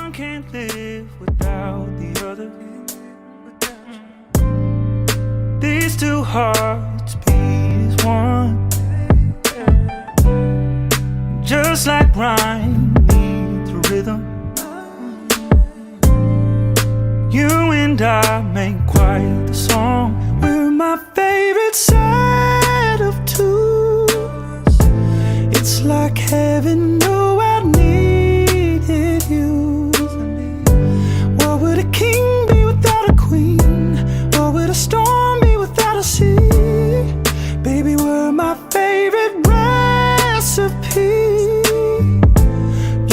One can't live without the other. These two hearts beat as one. Just like rhyme needs a rhythm, you and I make quite the song. We're my favorite set of two. It's like heaven knew I needed you. What would a king be without a queen? What would a storm be without a sea? Baby, we're my favorite recipe.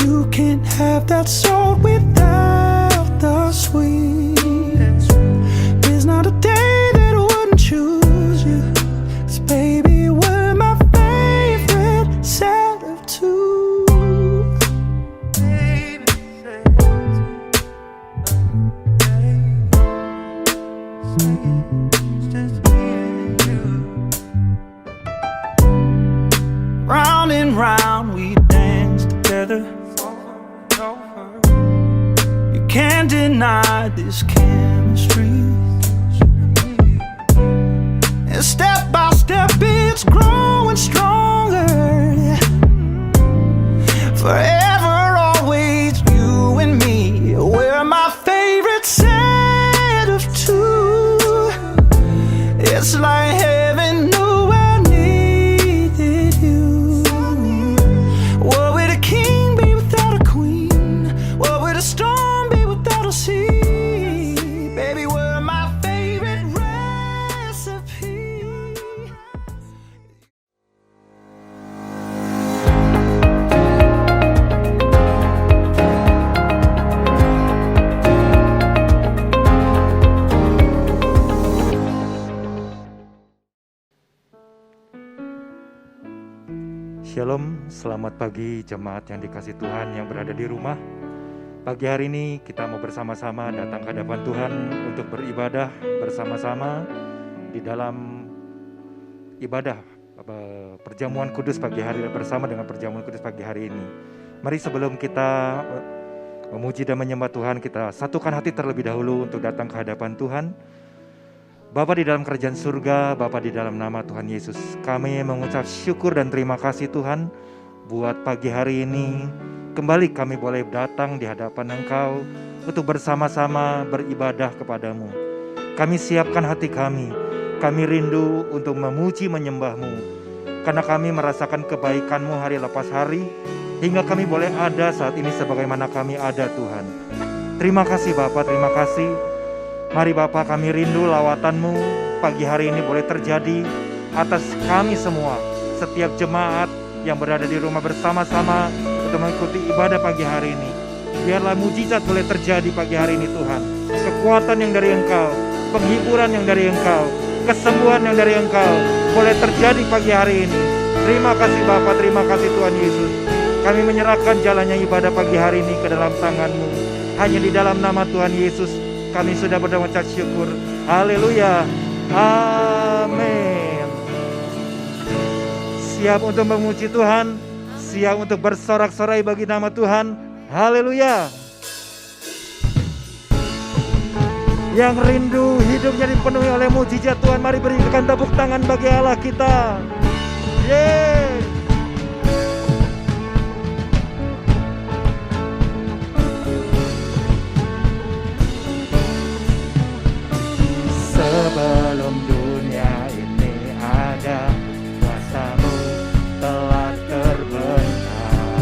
You can't have that salt without the sweet. There's not a day that I wouldn't choose you. 'Cause baby, we're my favorite set of two. Round and round we dance together. You can't deny this chemistry. And step by step it's growing stronger. Forever, always, you and me. We're my favorite set of two. It's like heaven knew I needed you. What would a king be without a queen? What would a storm be without a sea? Baby, we're my favorite recipe. Shalom, selamat pagi jemaat yang dikasih Tuhan yang berada di rumah. Pagi hari ini kita mau bersama-sama datang ke hadapan Tuhan untuk beribadah bersama-sama di dalam ibadah perjamuan kudus pagi hari bersama dengan perjamuan kudus pagi hari ini. Mari sebelum kita memuji dan menyembah Tuhan, kita satukan hati terlebih dahulu untuk datang ke hadapan Tuhan. Bapa di dalam kerajaan surga, Bapa di dalam nama Tuhan Yesus, kami mengucap syukur dan terima kasih Tuhan buat pagi hari ini. Kembali kami boleh datang di hadapan Engkau untuk bersama-sama beribadah kepadamu. Kami siapkan hati kami rindu untuk memuji menyembah-Mu, karena kami merasakan kebaikan-Mu hari lepas hari, hingga kami boleh ada saat ini sebagaimana kami ada Tuhan. Terima kasih Bapa, terima kasih. Mari Bapa, kami rindu lawatan-Mu pagi hari ini boleh terjadi atas kami semua, setiap jemaat yang berada di rumah bersama-sama untuk mengikuti ibadah pagi hari ini. Biarlah mujizat boleh terjadi pagi hari ini Tuhan. Kekuatan yang dari Engkau, penghiburan yang dari Engkau, kesembuhan yang dari Engkau boleh terjadi pagi hari ini. Terima kasih Bapa, terima kasih Tuhan Yesus. Kami menyerahkan jalannya ibadah pagi hari ini ke dalam tangan-Mu. Hanya di dalam nama Tuhan Yesus kami sudah mengucap syukur. Haleluya. Amin. Siap untuk memuji Tuhan, siap untuk bersorak-sorai bagi nama Tuhan. Haleluya. Yang rindu hidupnya dipenuhi oleh mujizat Tuhan, mari berikan tepuk tangan bagi Allah kita. Yeay. Sebelum dunia ini ada, kuasa-Mu telah terbentang.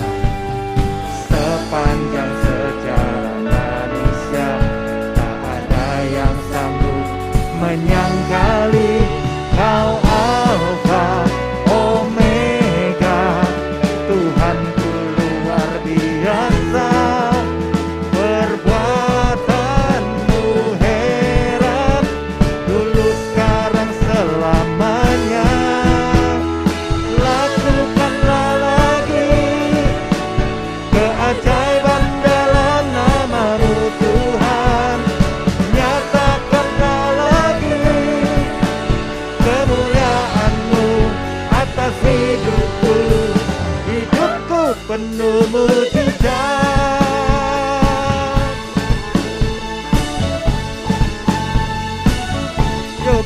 Sepanjang sejarah manusia, tak ada yang sanggup menyangkali Kau Alfa Omega. Tuhanku luar biasa, perbuatan-Mu heran, dulu sekarang selamanya. Lakukanlah lagi keajaiban dalam nama-Mu Tuhan. Nyatakanlah lagi kemuliaan-Mu atas hidupku. Hidupku penuh mujizat.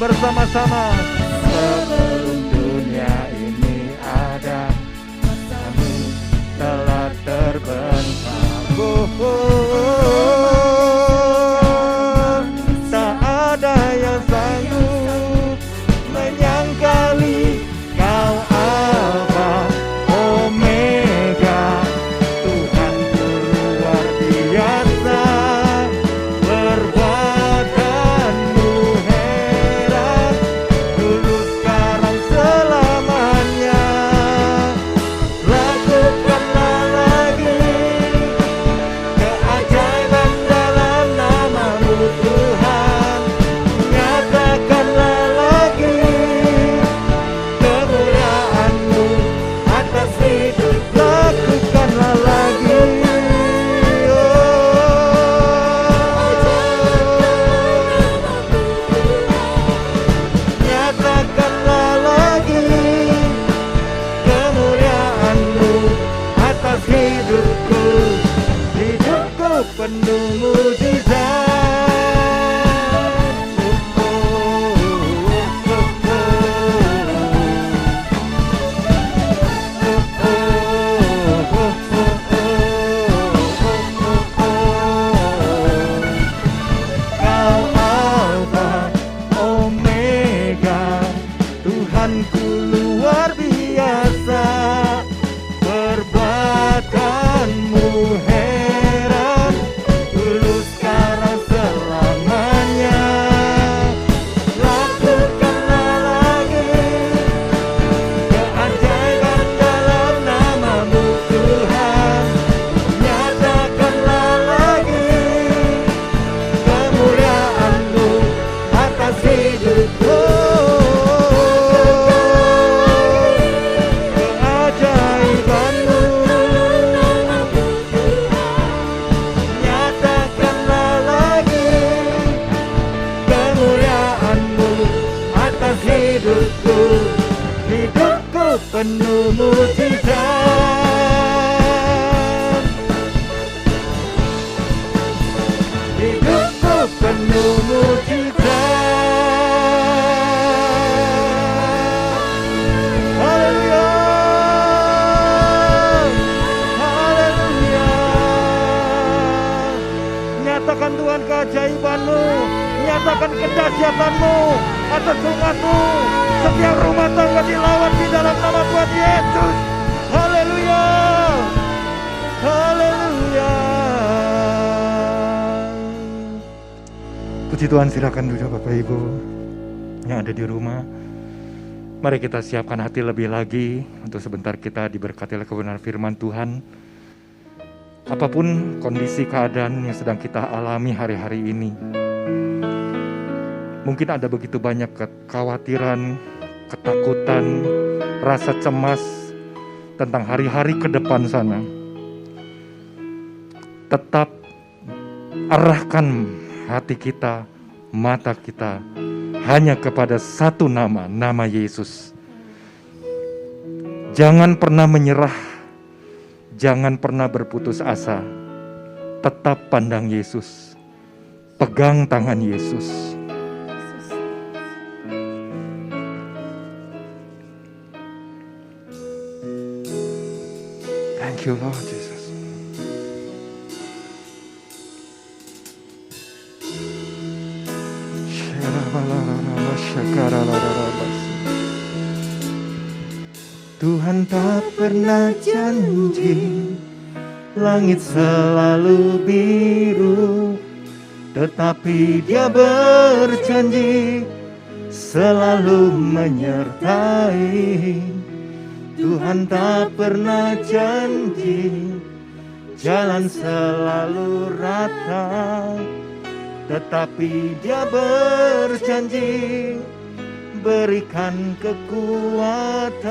bersama-sama. Sebelum dunia ini ada, kami telah terbentang. Tak ada yang sanggup menyangkali Kau Alfa Omega, Tuhanku luar biasa. Perbuatanmu heran, dulu sekarang selamanya. Lakukanlah lagi keajaiban dalam nama-Mu Tuhan. Nyatakanlah lagi kemuliaan-Mu atas hidup. Lakukanlah lagi, nyatakanlah lagi kemuliaan-Mu atas hidupku. Hidupku penuh mujizat. Kau Alfa Omega, Tuhanku luar biasa. Perbuatanmu heran, dulu sekarang selamanya. Lakukanlah lagi keajaiban dalam nama-Mu Tuhan. Nyatakanlah lagi kemuliaan-Mu atas hidupku. Keajaiban-Mu, nyatakanlah lagi kemuliaan-Mu atas hidupku. Hidupku penuh mujizat. Hidupku penuh mujizat. Haleluya, haleluya. Nyatakan Tuhan keajaiban-Mu, nyatakan kedahsyatan-Mu atas umat-Mu. Setiap rumah tangga dilawan di dalam nama Tuhan Yesus. Haleluya, haleluya. Puji Tuhan, silakan duduk Bapak Ibu yang ada di rumah. Mari kita siapkan hati lebih lagi untuk sebentar kita diberkati oleh kebenaran firman Tuhan. Apapun kondisi keadaan yang sedang kita alami hari-hari ini, mungkin ada begitu banyak kekhawatiran, ketakutan, rasa cemas tentang hari-hari ke depan sana. Tetap arahkan hati kita, mata kita hanya kepada satu nama, nama Yesus. Jangan pernah menyerah, jangan pernah berputus asa. Tetap pandang Yesus, pegang tangan Yesus. Thank you Lord Jesus. Tuhan tak pernah janji langit selalu biru, tetapi Dia berjanji selalu menyertai. Tuhan tak pernah janji jalan selalu rata, tetapi Dia berjanji berikan kekuatan.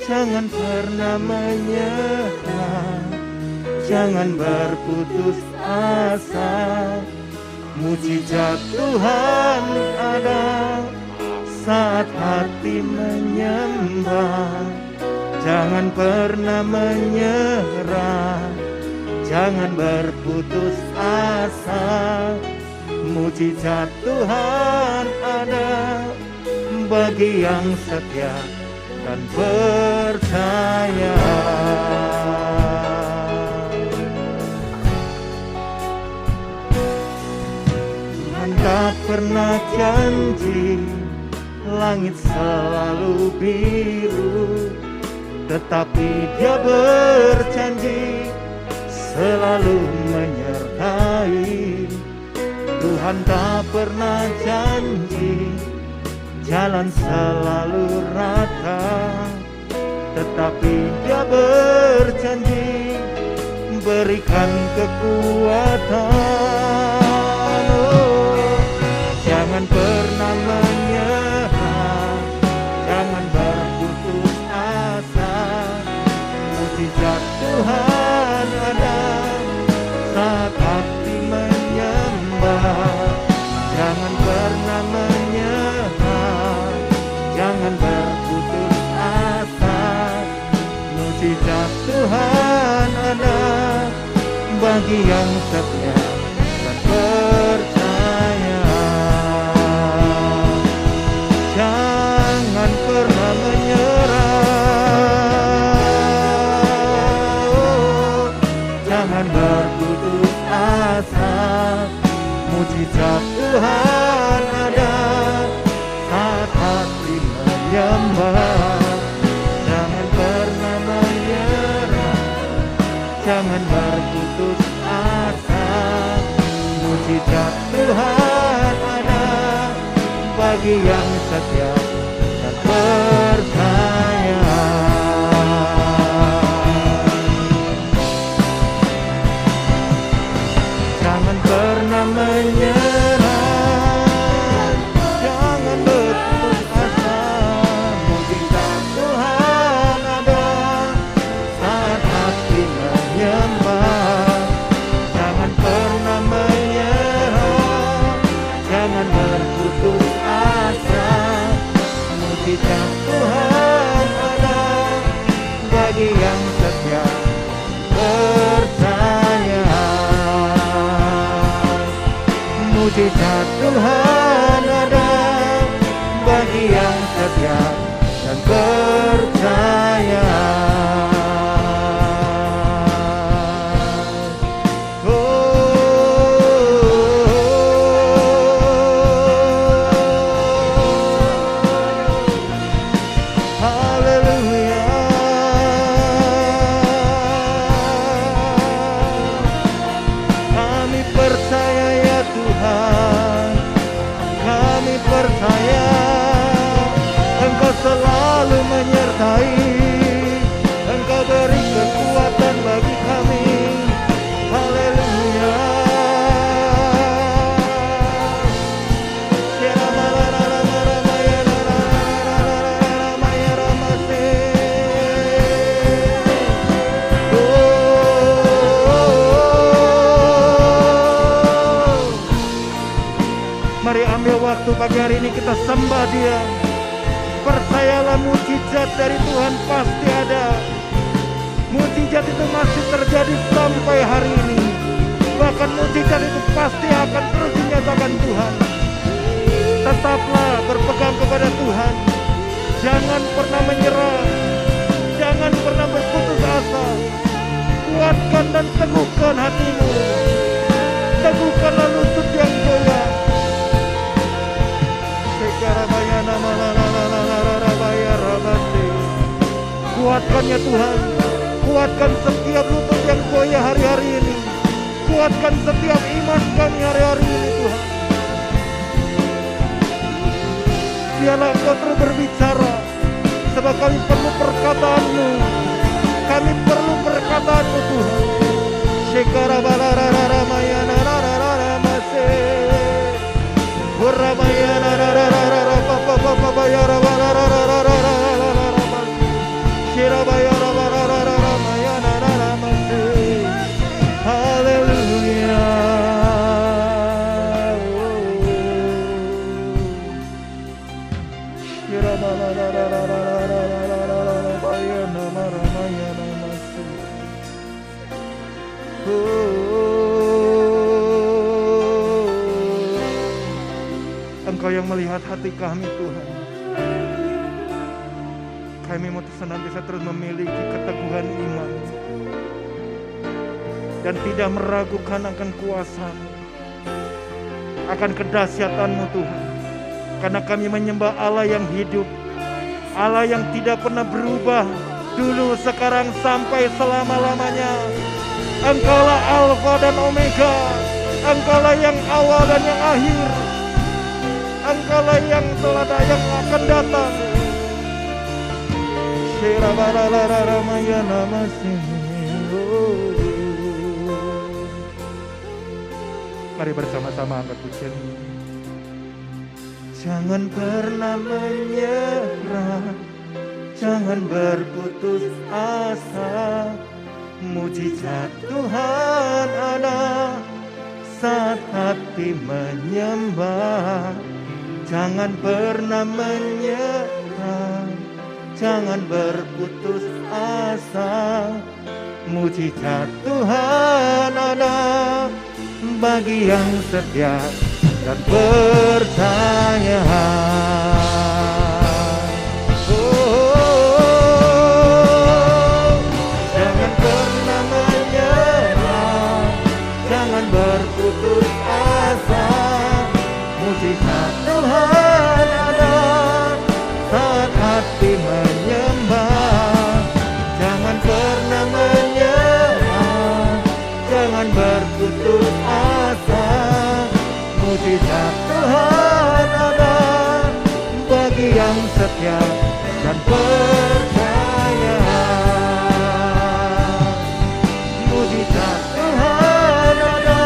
Jangan pernah menyerah, jangan berputus asa. Mujizat Tuhan ada saat hati menyembah. Jangan pernah menyerah, jangan berputus asa. Mujizat Tuhan ada bagi yang setia dan percaya. Tuhan tak pernah janji langit selalu biru, tetapi Dia berjanji selalu menyertai. Tuhan tak pernah janji jalan selalu rata, tetapi Dia berjanji berikan kekuatan. Oh, jangan pernah menyerah, jangan berputus asa. Mujizat Tuhan ada saat hati menyembah. Jangan pernah menyerah, jangan berputus asa. Mujizat Tuhan ada bagi yang setia dan percaya. Jangan pernah menyerah, oh, jangan berputus asa. Mujizat Tuhan ada saat hati menyembah. Jangan pernah menyerah, jangan berputus asa. Mujizat Tuhan ada bagi yang setia dan percaya. Jangan pernah menyerah, jangan berputus asa. Mujizat Tuhan ada saat hati menyembah. Jangan pernah menyerah, jangan berputus asa. Mujizat Tuhan ada bagi yang setia percaya. Mujizat Tuhan ada bagi yang setia dan percaya. Haleluya. Kami percaya ya Tuhan, kami percaya Engkau selalu menyertai, Engkau beri kekuatan bagi kami. Haleluya. Mari ambil waktu pagi hari ini kita sembah Dia. Percayalah mujizat dari Tuhan pasti ada. Mujizat itu masih terjadi sampai hari ini. Bahkan mujizat itu pasti akan terus dinyatakan Tuhan. Tetaplah berpegang kepada Tuhan. Jangan pernah menyerah, jangan pernah berputus asa. Kuatkan dan teguhkan hatimu, teguhkanlah lutut yang goyah. Kuatkannya Tuhan, kuatkan setiap lutut yang goyah hari-hari ini. Kuatkan setiap iman kami hari-hari ini Tuhan. Biarlah Engkau terus berbicara, sebab kami perlu perkataan-Mu. Kami perlu perkataan-Mu Tuhan. Shekara balarara mayana rara mase. Ramayana rara papa papa bayara balarara. Shirabayara balarara mayana rara mase. Haleluya. Oh Engkau yang melihat hati kami Tuhan. Kami mau senantiasa terus memiliki keteguhan iman dan tidak meragukan akan kuasa-Mu, akan kedahsyatan-Mu Tuhan. Karena kami menyembah Allah yang hidup, Allah yang tidak pernah berubah, dulu, sekarang, sampai selama-lamanya. Engkaulah Alfa dan Omega, Engkaulah yang awal dan yang akhir, Engkaulah yang telah dan yang akan datang. Mari bersama-sama angkat pujian. Jangan pernah menyerah, jangan berputus asa. Mujizat Tuhan ada saat hati menyembah. Jangan pernah menyerah, jangan berputus asa. Mujizat Tuhan ada bagi yang setia dan percaya. Jangan pernah menyerah, jangan berputus asa. Mujizat Tuhan ada saat hati menyembah. Jangan pernah menyerah, jangan berputus asa. Mujizat Tuhan ada bagi yang setia dan percaya. Mujizat Tuhan ada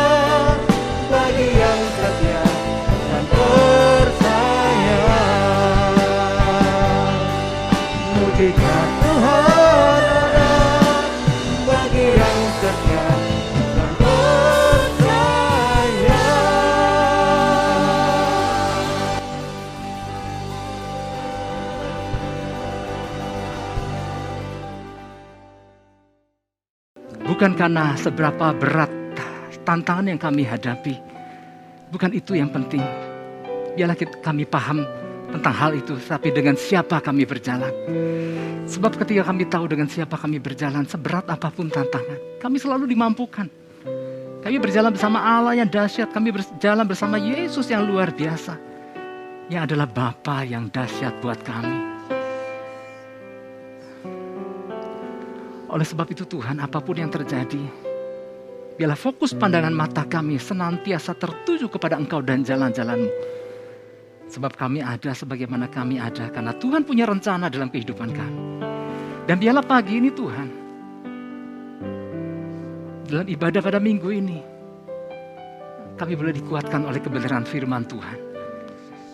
bagi yang setia dan percaya. Mujizat Tuhan ada bagi yang setia dan percaya. Bukan karena seberapa berat tantangan yang kami hadapi. Bukan itu yang penting. Biarlah kami paham tentang hal itu, tapi dengan siapa kami berjalan. Sebab ketika kami tahu dengan siapa kami berjalan, seberat apapun tantangan, kami selalu dimampukan. Kami berjalan bersama Allah yang dahsyat, kami berjalan bersama Yesus yang luar biasa, yang adalah Bapa yang dahsyat buat kami. Oleh sebab itu Tuhan, apapun yang terjadi, biarlah fokus pandangan mata kami senantiasa tertuju kepada Engkau dan jalan-jalan-Mu. Sebab kami ada sebagaimana kami ada, karena Tuhan punya rencana dalam kehidupan kami. Dan biarlah pagi ini Tuhan, dalam ibadah pada minggu ini, kami boleh dikuatkan oleh kebenaran firman Tuhan.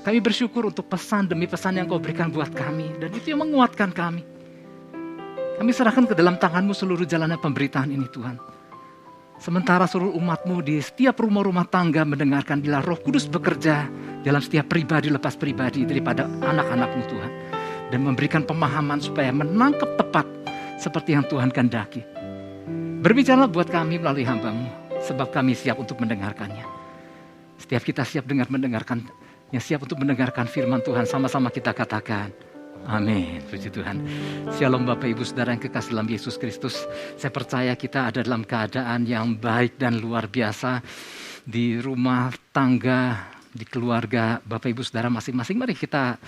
Kami bersyukur untuk pesan demi pesan yang Kau berikan buat kami, dan itu yang menguatkan kami. Kami serahkan ke dalam tangan-Mu seluruh jalannya pemberitaan ini Tuhan. Sementara seluruh umat-Mu di setiap rumah-rumah tangga mendengarkan, bila Roh Kudus bekerja dalam setiap pribadi lepas pribadi daripada anak-anak-Mu Tuhan. Dan memberikan pemahaman supaya menangkap tepat seperti yang Tuhan kehendaki. Berbicara buat kami melalui hamba-Mu, sebab kami siap untuk mendengarkannya. Setiap kita siap mendengarkan, yang siap untuk mendengarkan firman Tuhan, sama-sama kita katakan, amin. Puji Tuhan. Shalom Bapak Ibu Saudara yang kekasih dalam Yesus Kristus. Saya percaya kita ada dalam keadaan yang baik dan luar biasa. Di rumah tangga, di keluarga Bapak Ibu Saudara masing-masing. Mari kita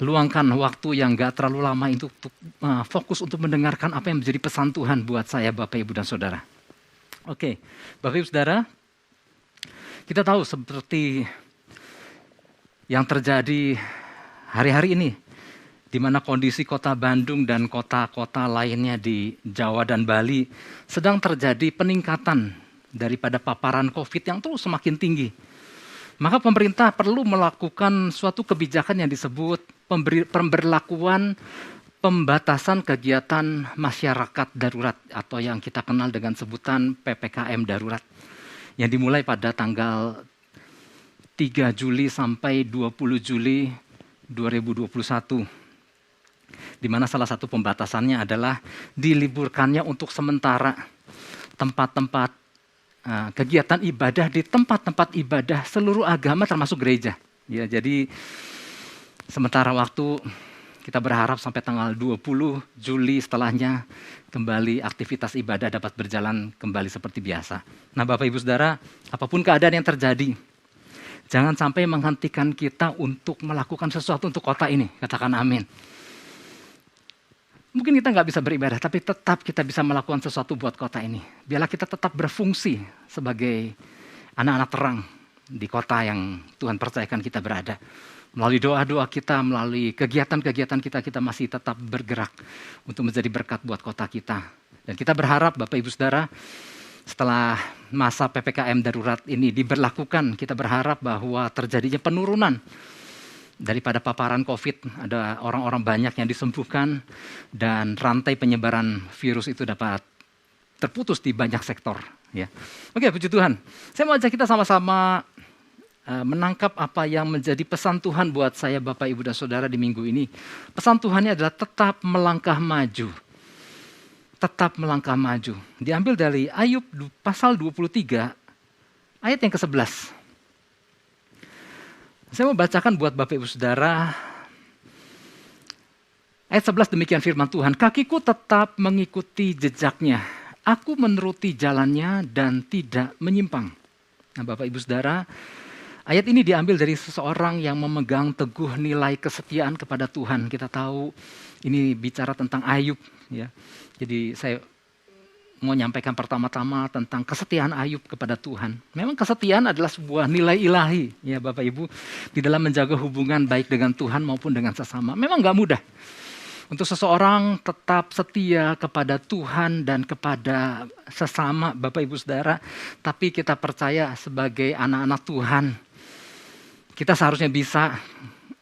luangkan waktu yang gak terlalu lama untuk fokus untuk mendengarkan apa yang menjadi pesan Tuhan buat saya Bapak Ibu dan Saudara. Oke, Bapak Ibu Saudara, kita tahu seperti yang terjadi hari-hari ini, di mana kondisi kota Bandung dan kota-kota lainnya di Jawa dan Bali sedang terjadi peningkatan daripada paparan COVID yang terus semakin tinggi. Maka pemerintah perlu melakukan suatu kebijakan yang disebut pemberlakuan pembatasan kegiatan masyarakat darurat atau yang kita kenal dengan sebutan PPKM darurat yang dimulai pada tanggal 3 Juli sampai 20 Juli 2021. Di mana salah satu pembatasannya adalah diliburkannya untuk sementara tempat-tempat kegiatan ibadah di tempat-tempat ibadah seluruh agama termasuk gereja. Ya, jadi sementara waktu kita berharap sampai tanggal 20 Juli setelahnya kembali aktivitas ibadah dapat berjalan kembali seperti biasa. Nah, Bapak Ibu Saudara, apapun keadaan yang terjadi, jangan sampai menghentikan kita untuk melakukan sesuatu untuk kota ini. Katakan amin. Mungkin kita nggak bisa beribadah, tapi tetap kita bisa melakukan sesuatu buat kota ini. Biarlah kita tetap berfungsi sebagai anak-anak terang di kota yang Tuhan percayakan kita berada. Melalui doa-doa kita, melalui kegiatan-kegiatan kita, kita masih tetap bergerak untuk menjadi berkat buat kota kita. Dan kita berharap Bapak Ibu Saudara, setelah masa PPKM darurat ini diberlakukan, kita berharap bahwa terjadinya penurunan daripada paparan COVID, ada orang-orang banyak yang disembuhkan dan rantai penyebaran virus itu dapat terputus di banyak sektor. Ya. Oke, puji Tuhan. Saya mau ajak kita sama-sama menangkap apa yang menjadi pesan Tuhan buat saya, Bapak, Ibu, dan Saudara di minggu ini. Pesan Tuhannya adalah tetap melangkah maju. Tetap melangkah maju. Diambil dari Ayub pasal 23, ayat yang ke-11. Saya mau bacakan buat Bapak Ibu Saudara. Ayat 11 demikian firman Tuhan. Kakiku tetap mengikuti jejaknya. Aku menuruti jalannya dan tidak menyimpang. Nah, Bapak Ibu Saudara, ayat ini diambil dari seseorang yang memegang teguh nilai kesetiaan kepada Tuhan. Kita tahu ini bicara tentang Ayub. Ya. Jadi saya mau nyampaikan pertama-tama tentang kesetiaan Ayub kepada Tuhan. Memang kesetiaan adalah sebuah nilai ilahi, ya Bapak Ibu, di dalam menjaga hubungan baik dengan Tuhan maupun dengan sesama. Memang nggak mudah untuk seseorang tetap setia kepada Tuhan dan kepada sesama, Bapak Ibu Saudara. Tapi kita percaya sebagai anak-anak Tuhan, kita seharusnya bisa,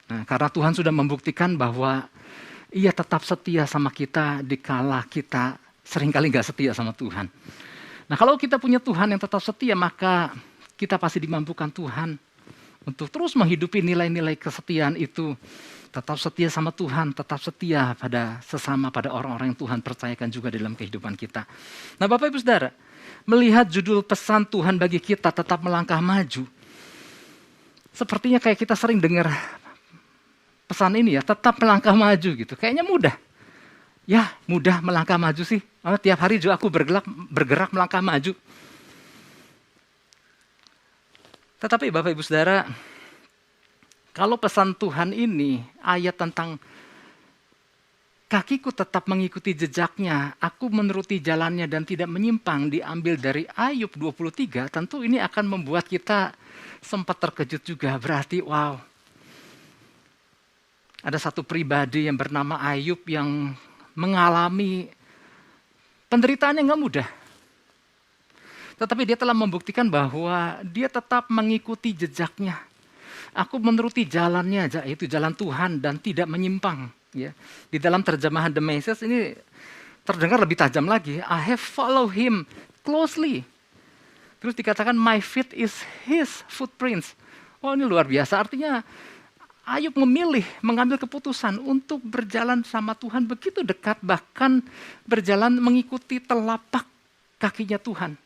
karena Tuhan sudah membuktikan bahwa Ia tetap setia sama kita dikala kita seringkali nggak setia sama Tuhan. Nah, kalau kita punya Tuhan yang tetap setia, maka kita pasti dimampukan Tuhan untuk terus menghidupi nilai-nilai kesetiaan itu. Tetap setia sama Tuhan, tetap setia pada sesama, pada orang-orang yang Tuhan percayakan juga dalam kehidupan kita. Nah, Bapak Ibu Saudara, melihat judul pesan Tuhan bagi kita tetap melangkah maju, sepertinya kayak kita sering dengar pesan ini ya, tetap melangkah maju gitu. Kayaknya mudah. Ya, mudah melangkah maju sih. Tiap hari juga aku bergerak melangkah maju. Tetapi Bapak Ibu Saudara, kalau pesan Tuhan ini, ayat tentang kakiku tetap mengikuti jejaknya, aku menuruti jalannya dan tidak menyimpang, diambil dari Ayub 23, tentu ini akan membuat kita sempat terkejut juga. Berarti wow, ada satu pribadi yang bernama Ayub yang mengalami penderitaan yang gak mudah. Tetapi dia telah membuktikan bahwa dia tetap mengikuti jejaknya. Aku menuruti jalannya, yaitu jalan Tuhan dan tidak menyimpang. Ya. Di dalam terjemahan The Message ini terdengar lebih tajam lagi. I have followed him closely. Terus dikatakan my feet is his footprints. Oh, ini luar biasa, artinya Ayub memilih, mengambil keputusan untuk berjalan sama Tuhan begitu dekat, bahkan berjalan mengikuti telapak kakinya Tuhan.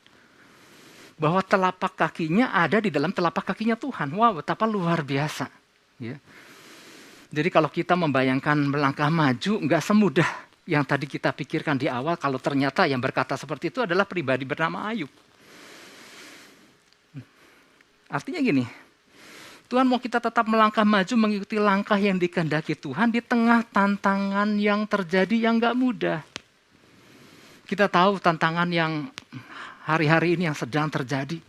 Bahwa telapak kakinya ada di dalam telapak kakinya Tuhan. Wow, betapa luar biasa. Ya. Jadi kalau kita membayangkan melangkah maju, nggak semudah yang tadi kita pikirkan di awal, kalau ternyata yang berkata seperti itu adalah pribadi bernama Ayub. Artinya gini, Tuhan mau kita tetap melangkah maju mengikuti langkah yang dikehendaki Tuhan di tengah tantangan yang terjadi yang gak mudah. Kita tahu tantangan yang hari-hari ini yang sedang terjadi.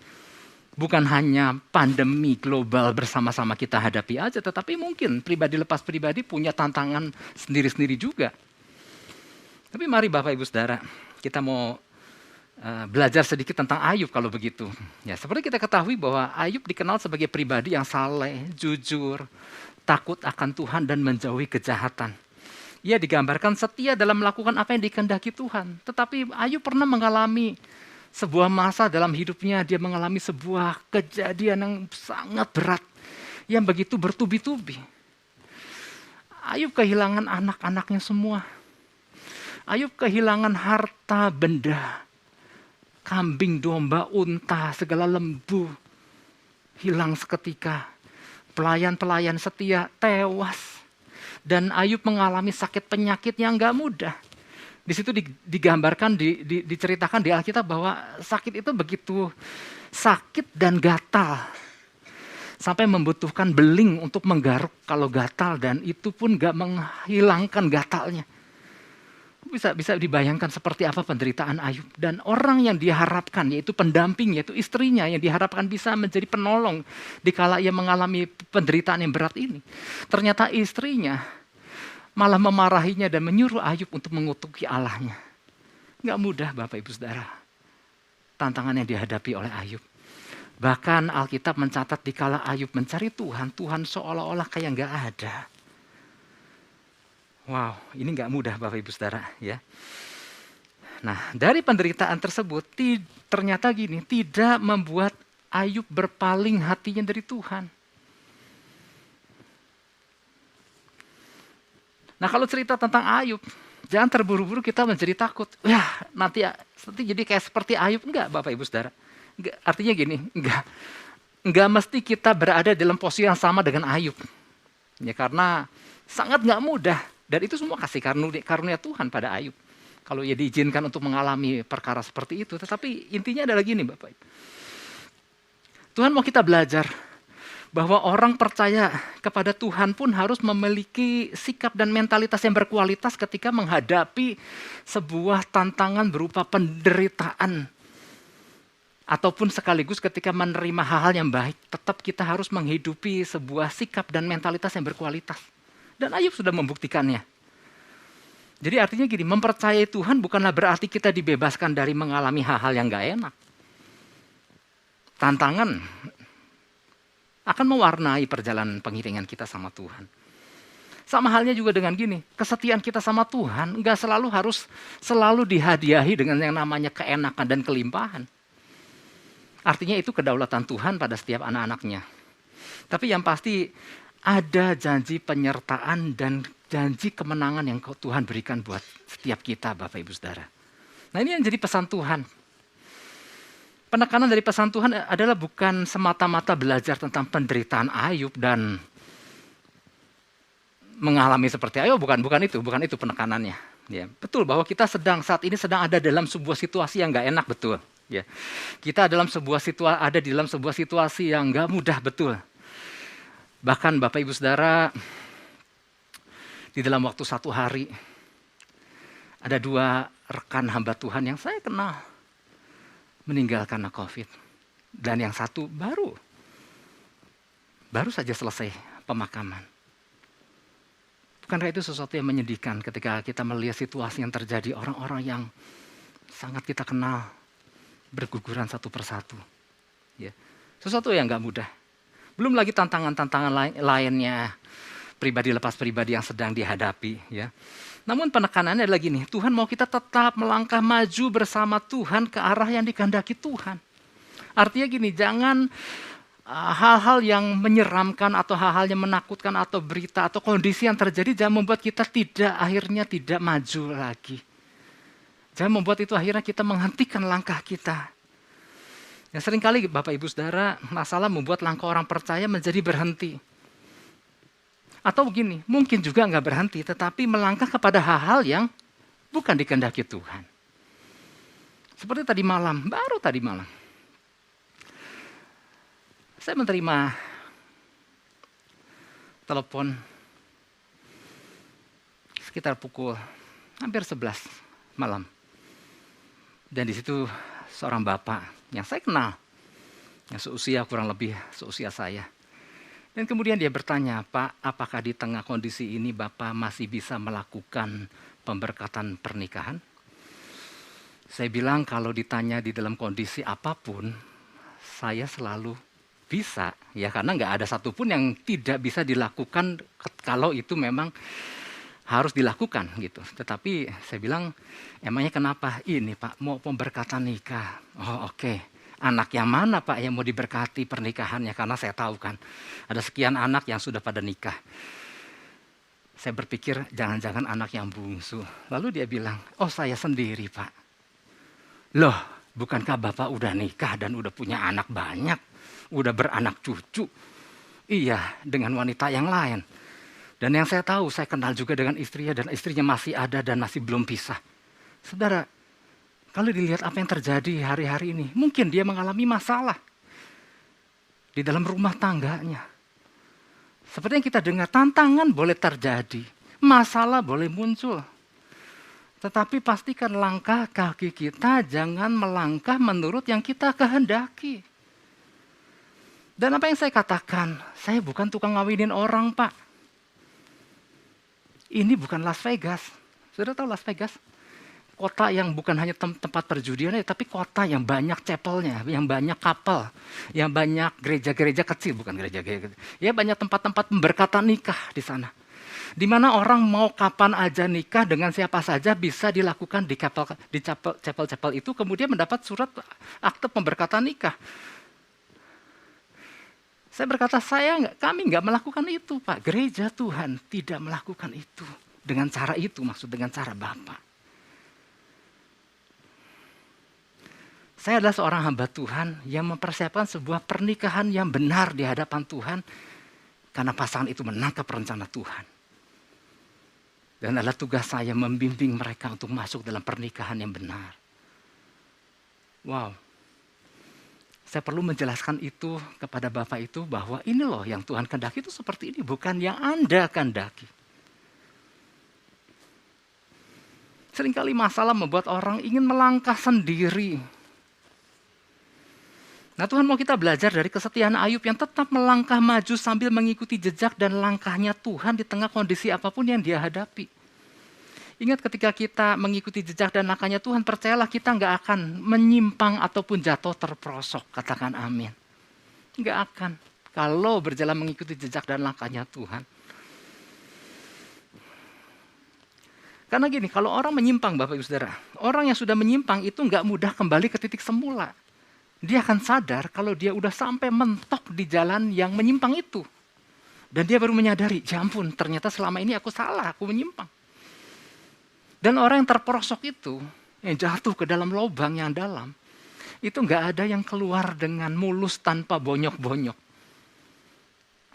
Bukan hanya pandemi global bersama-sama kita hadapi aja, tetapi mungkin pribadi lepas pribadi punya tantangan sendiri-sendiri juga. Tapi mari Bapak Ibu Saudara, kita mau belajar sedikit tentang Ayub kalau begitu. Ya, seperti kita ketahui bahwa Ayub dikenal sebagai pribadi yang saleh, jujur, takut akan Tuhan dan menjauhi kejahatan. Ia digambarkan setia dalam melakukan apa yang dikehendaki Tuhan. Tetapi Ayub pernah mengalami sebuah masa dalam hidupnya, dia mengalami sebuah kejadian yang sangat berat, yang begitu bertubi-tubi. Ayub kehilangan anak-anaknya semua. Ayub kehilangan harta benda. Kambing, domba, unta, segala lembu hilang seketika. pelayan-pelayan setia tewas. Dan Ayub mengalami sakit penyakit yang gak mudah. Di situ digambarkan, diceritakan di Alkitab bahwa sakit itu begitu sakit dan gatal. Sampai membutuhkan beling untuk menggaruk kalau gatal, dan itu pun gak menghilangkan gatalnya. Bisa dibayangkan seperti apa penderitaan Ayub. Dan orang yang diharapkan, yaitu pendamping, yaitu istrinya yang diharapkan bisa menjadi penolong dikala ia mengalami penderitaan yang berat ini. Ternyata istrinya malah memarahinya dan menyuruh Ayub untuk mengutuki Allahnya. Gak mudah Bapak Ibu Saudara, tantangan yang dihadapi oleh Ayub. Bahkan Alkitab mencatat dikala Ayub mencari Tuhan, Tuhan seolah-olah kayak gak ada. Wow, ini gak mudah Bapak Ibu Saudara ya. Nah, dari penderitaan tersebut ternyata gini, tidak membuat Ayub berpaling hatinya dari Tuhan. Nah, kalau cerita tentang Ayub, jangan terburu-buru kita menjadi takut. Wah, nanti jadi kayak seperti Ayub. Enggak Bapak Ibu Saudara. Enggak, artinya gini, enggak mesti kita berada dalam posisi yang sama dengan Ayub. Ya, karena sangat gak mudah. Dan itu semua kasih karunia Tuhan pada Ayub. Kalau ia diizinkan untuk mengalami perkara seperti itu. Tetapi intinya adalah gini Bapak Ibu. Tuhan mau kita belajar bahwa orang percaya kepada Tuhan pun harus memiliki sikap dan mentalitas yang berkualitas ketika menghadapi sebuah tantangan berupa penderitaan. Ataupun sekaligus ketika menerima hal-hal yang baik, tetap kita harus menghidupi sebuah sikap dan mentalitas yang berkualitas. Dan Ayub sudah membuktikannya. Jadi artinya gini, mempercayai Tuhan bukanlah berarti kita dibebaskan dari mengalami hal-hal yang gak enak. Tantangan akan mewarnai perjalanan pengiringan kita sama Tuhan. Sama halnya juga dengan gini, kesetiaan kita sama Tuhan gak harus selalu dihadiahi dengan yang namanya keenakan dan kelimpahan. Artinya itu kedaulatan Tuhan pada setiap anak-anaknya. Tapi yang pasti ada janji penyertaan dan janji kemenangan yang Tuhan berikan buat setiap kita Bapak Ibu Saudara. Nah, ini yang jadi pesan Tuhan. Penekanan dari pesan Tuhan adalah bukan semata-mata belajar tentang penderitaan Ayub dan mengalami seperti Ayub, bukan itu penekanannya. Ya, betul bahwa kita saat ini sedang ada dalam sebuah situasi yang gak enak, betul. Ya, kita ada di dalam sebuah situasi yang gak mudah, betul. Bahkan Bapak Ibu Saudara, di dalam waktu 1 hari, ada 2 rekan hamba Tuhan yang saya kenal meninggal karena COVID. Dan yang satu baru saja selesai pemakaman. Bukankah itu sesuatu yang menyedihkan ketika kita melihat situasi yang terjadi, orang-orang yang sangat kita kenal berguguran satu persatu. Ya. Sesuatu yang gak mudah. Belum lagi tantangan-tantangan lainnya, pribadi lepas pribadi yang sedang dihadapi. Ya. Namun penekanannya adalah gini, Tuhan mau kita tetap melangkah maju bersama Tuhan ke arah yang dikehendaki Tuhan. Artinya gini, jangan hal-hal yang menyeramkan atau hal-hal yang menakutkan atau berita atau kondisi yang terjadi jangan membuat kita akhirnya tidak maju lagi. Jangan membuat itu akhirnya kita menghentikan langkah kita. Yang seringkali Bapak Ibu Saudara, masalah membuat langkah orang percaya menjadi berhenti. Atau begini, mungkin juga nggak berhenti, tetapi melangkah kepada hal-hal yang bukan dikehendaki Tuhan. Seperti baru tadi malam. Saya menerima telepon sekitar pukul hampir 11 malam. Dan di situ seorang bapak yang saya kenal, yang kurang lebih seusia saya. Dan kemudian dia bertanya, Pak, apakah di tengah kondisi ini Bapak masih bisa melakukan pemberkatan pernikahan? Saya bilang kalau ditanya di dalam kondisi apapun, saya selalu bisa. Ya karena nggak ada satupun yang tidak bisa dilakukan kalau itu memang harus dilakukan gitu. Tetapi saya bilang, emangnya kenapa? Ini Pak, mau pemberkatan nikah. Oh oke. Anak yang mana Pak yang mau diberkati pernikahannya? Karena saya tahu kan, ada sekian anak yang sudah pada nikah. Saya berpikir jangan-jangan anak yang bungsu. Lalu dia bilang, oh saya sendiri Pak. Loh, bukankah Bapak udah nikah dan udah punya anak banyak? Udah beranak cucu? Iya, dengan wanita yang lain. Dan yang saya tahu, saya kenal juga dengan istrinya dan istrinya masih ada dan masih belum pisah. Saudara, kalau dilihat apa yang terjadi hari-hari ini, mungkin dia mengalami masalah di dalam rumah tangganya. Seperti yang kita dengar, tantangan boleh terjadi, masalah boleh muncul. Tetapi pastikan langkah kaki kita jangan melangkah menurut yang kita kehendaki. Dan apa yang saya katakan, saya bukan tukang ngawinin orang, Pak. Ini bukan Las Vegas. Sudah tahu Las Vegas? Kota yang bukan hanya tempat perjudian, tapi kota yang banyak chapelnya, yang banyak kapel, yang banyak gereja-gereja kecil, bukan gereja-gereja kecil. Ya banyak tempat-tempat pemberkatan nikah di sana. Di mana orang mau kapan aja nikah dengan siapa saja bisa dilakukan di chapel itu, kemudian mendapat surat akte pemberkatan nikah. Saya berkata, kami nggak melakukan itu, Pak. Gereja Tuhan tidak melakukan itu. Dengan cara itu, maksud dengan cara Bapak. Saya adalah seorang hamba Tuhan yang mempersiapkan sebuah pernikahan yang benar di hadapan Tuhan. Karena pasangan itu menangkap rencana Tuhan. Dan adalah tugas saya membimbing mereka untuk masuk dalam pernikahan yang benar. Wow. Saya perlu menjelaskan itu kepada Bapak itu bahwa ini loh yang Tuhan kehendaki itu seperti ini, bukan yang Anda kehendaki. Seringkali masalah membuat orang ingin melangkah sendiri. Nah, Tuhan mau kita belajar dari kesetiaan Ayub yang tetap melangkah maju sambil mengikuti jejak dan langkahnya Tuhan di tengah kondisi apapun yang dia hadapi. Ingat ketika kita mengikuti jejak dan langkahnya Tuhan, percayalah kita nggak akan menyimpang ataupun jatuh terperosok. Katakan amin. Nggak akan. Kalau berjalan mengikuti jejak dan langkahnya Tuhan. Karena gini, kalau orang menyimpang Bapak Ibu Saudara, orang yang sudah menyimpang itu nggak mudah kembali ke titik semula. Dia akan sadar kalau dia udah sampai mentok di jalan yang menyimpang itu. Dan dia baru menyadari, ya ampun ternyata selama ini aku salah, aku menyimpang. Dan orang yang terperosok itu, yang jatuh ke dalam lubang yang dalam, itu nggak ada yang keluar dengan mulus tanpa bonyok-bonyok.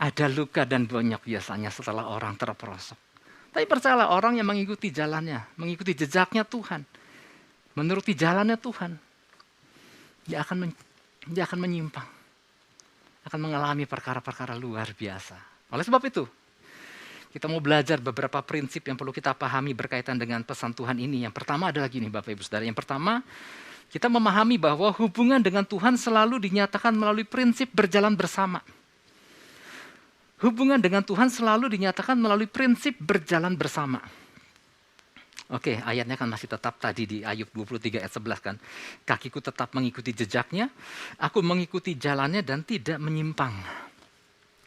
Ada luka dan bonyok biasanya setelah orang terperosok. Tapi percayalah orang yang mengikuti jalannya, mengikuti jejaknya Tuhan, menuruti jalannya Tuhan, dia akan menyimpang, akan mengalami perkara-perkara luar biasa. Oleh sebab itu, kita mau belajar beberapa prinsip yang perlu kita pahami berkaitan dengan pesan Tuhan ini. Yang pertama adalah gini Bapak Ibu Saudara. Yang pertama, kita memahami bahwa hubungan dengan Tuhan selalu dinyatakan melalui prinsip berjalan bersama. Hubungan dengan Tuhan selalu dinyatakan melalui prinsip berjalan bersama. Oke, ayatnya kan masih tetap tadi di Ayub 23 ayat 11 kan. Kakiku tetap mengikuti jejaknya, aku mengikuti jalannya dan tidak menyimpang.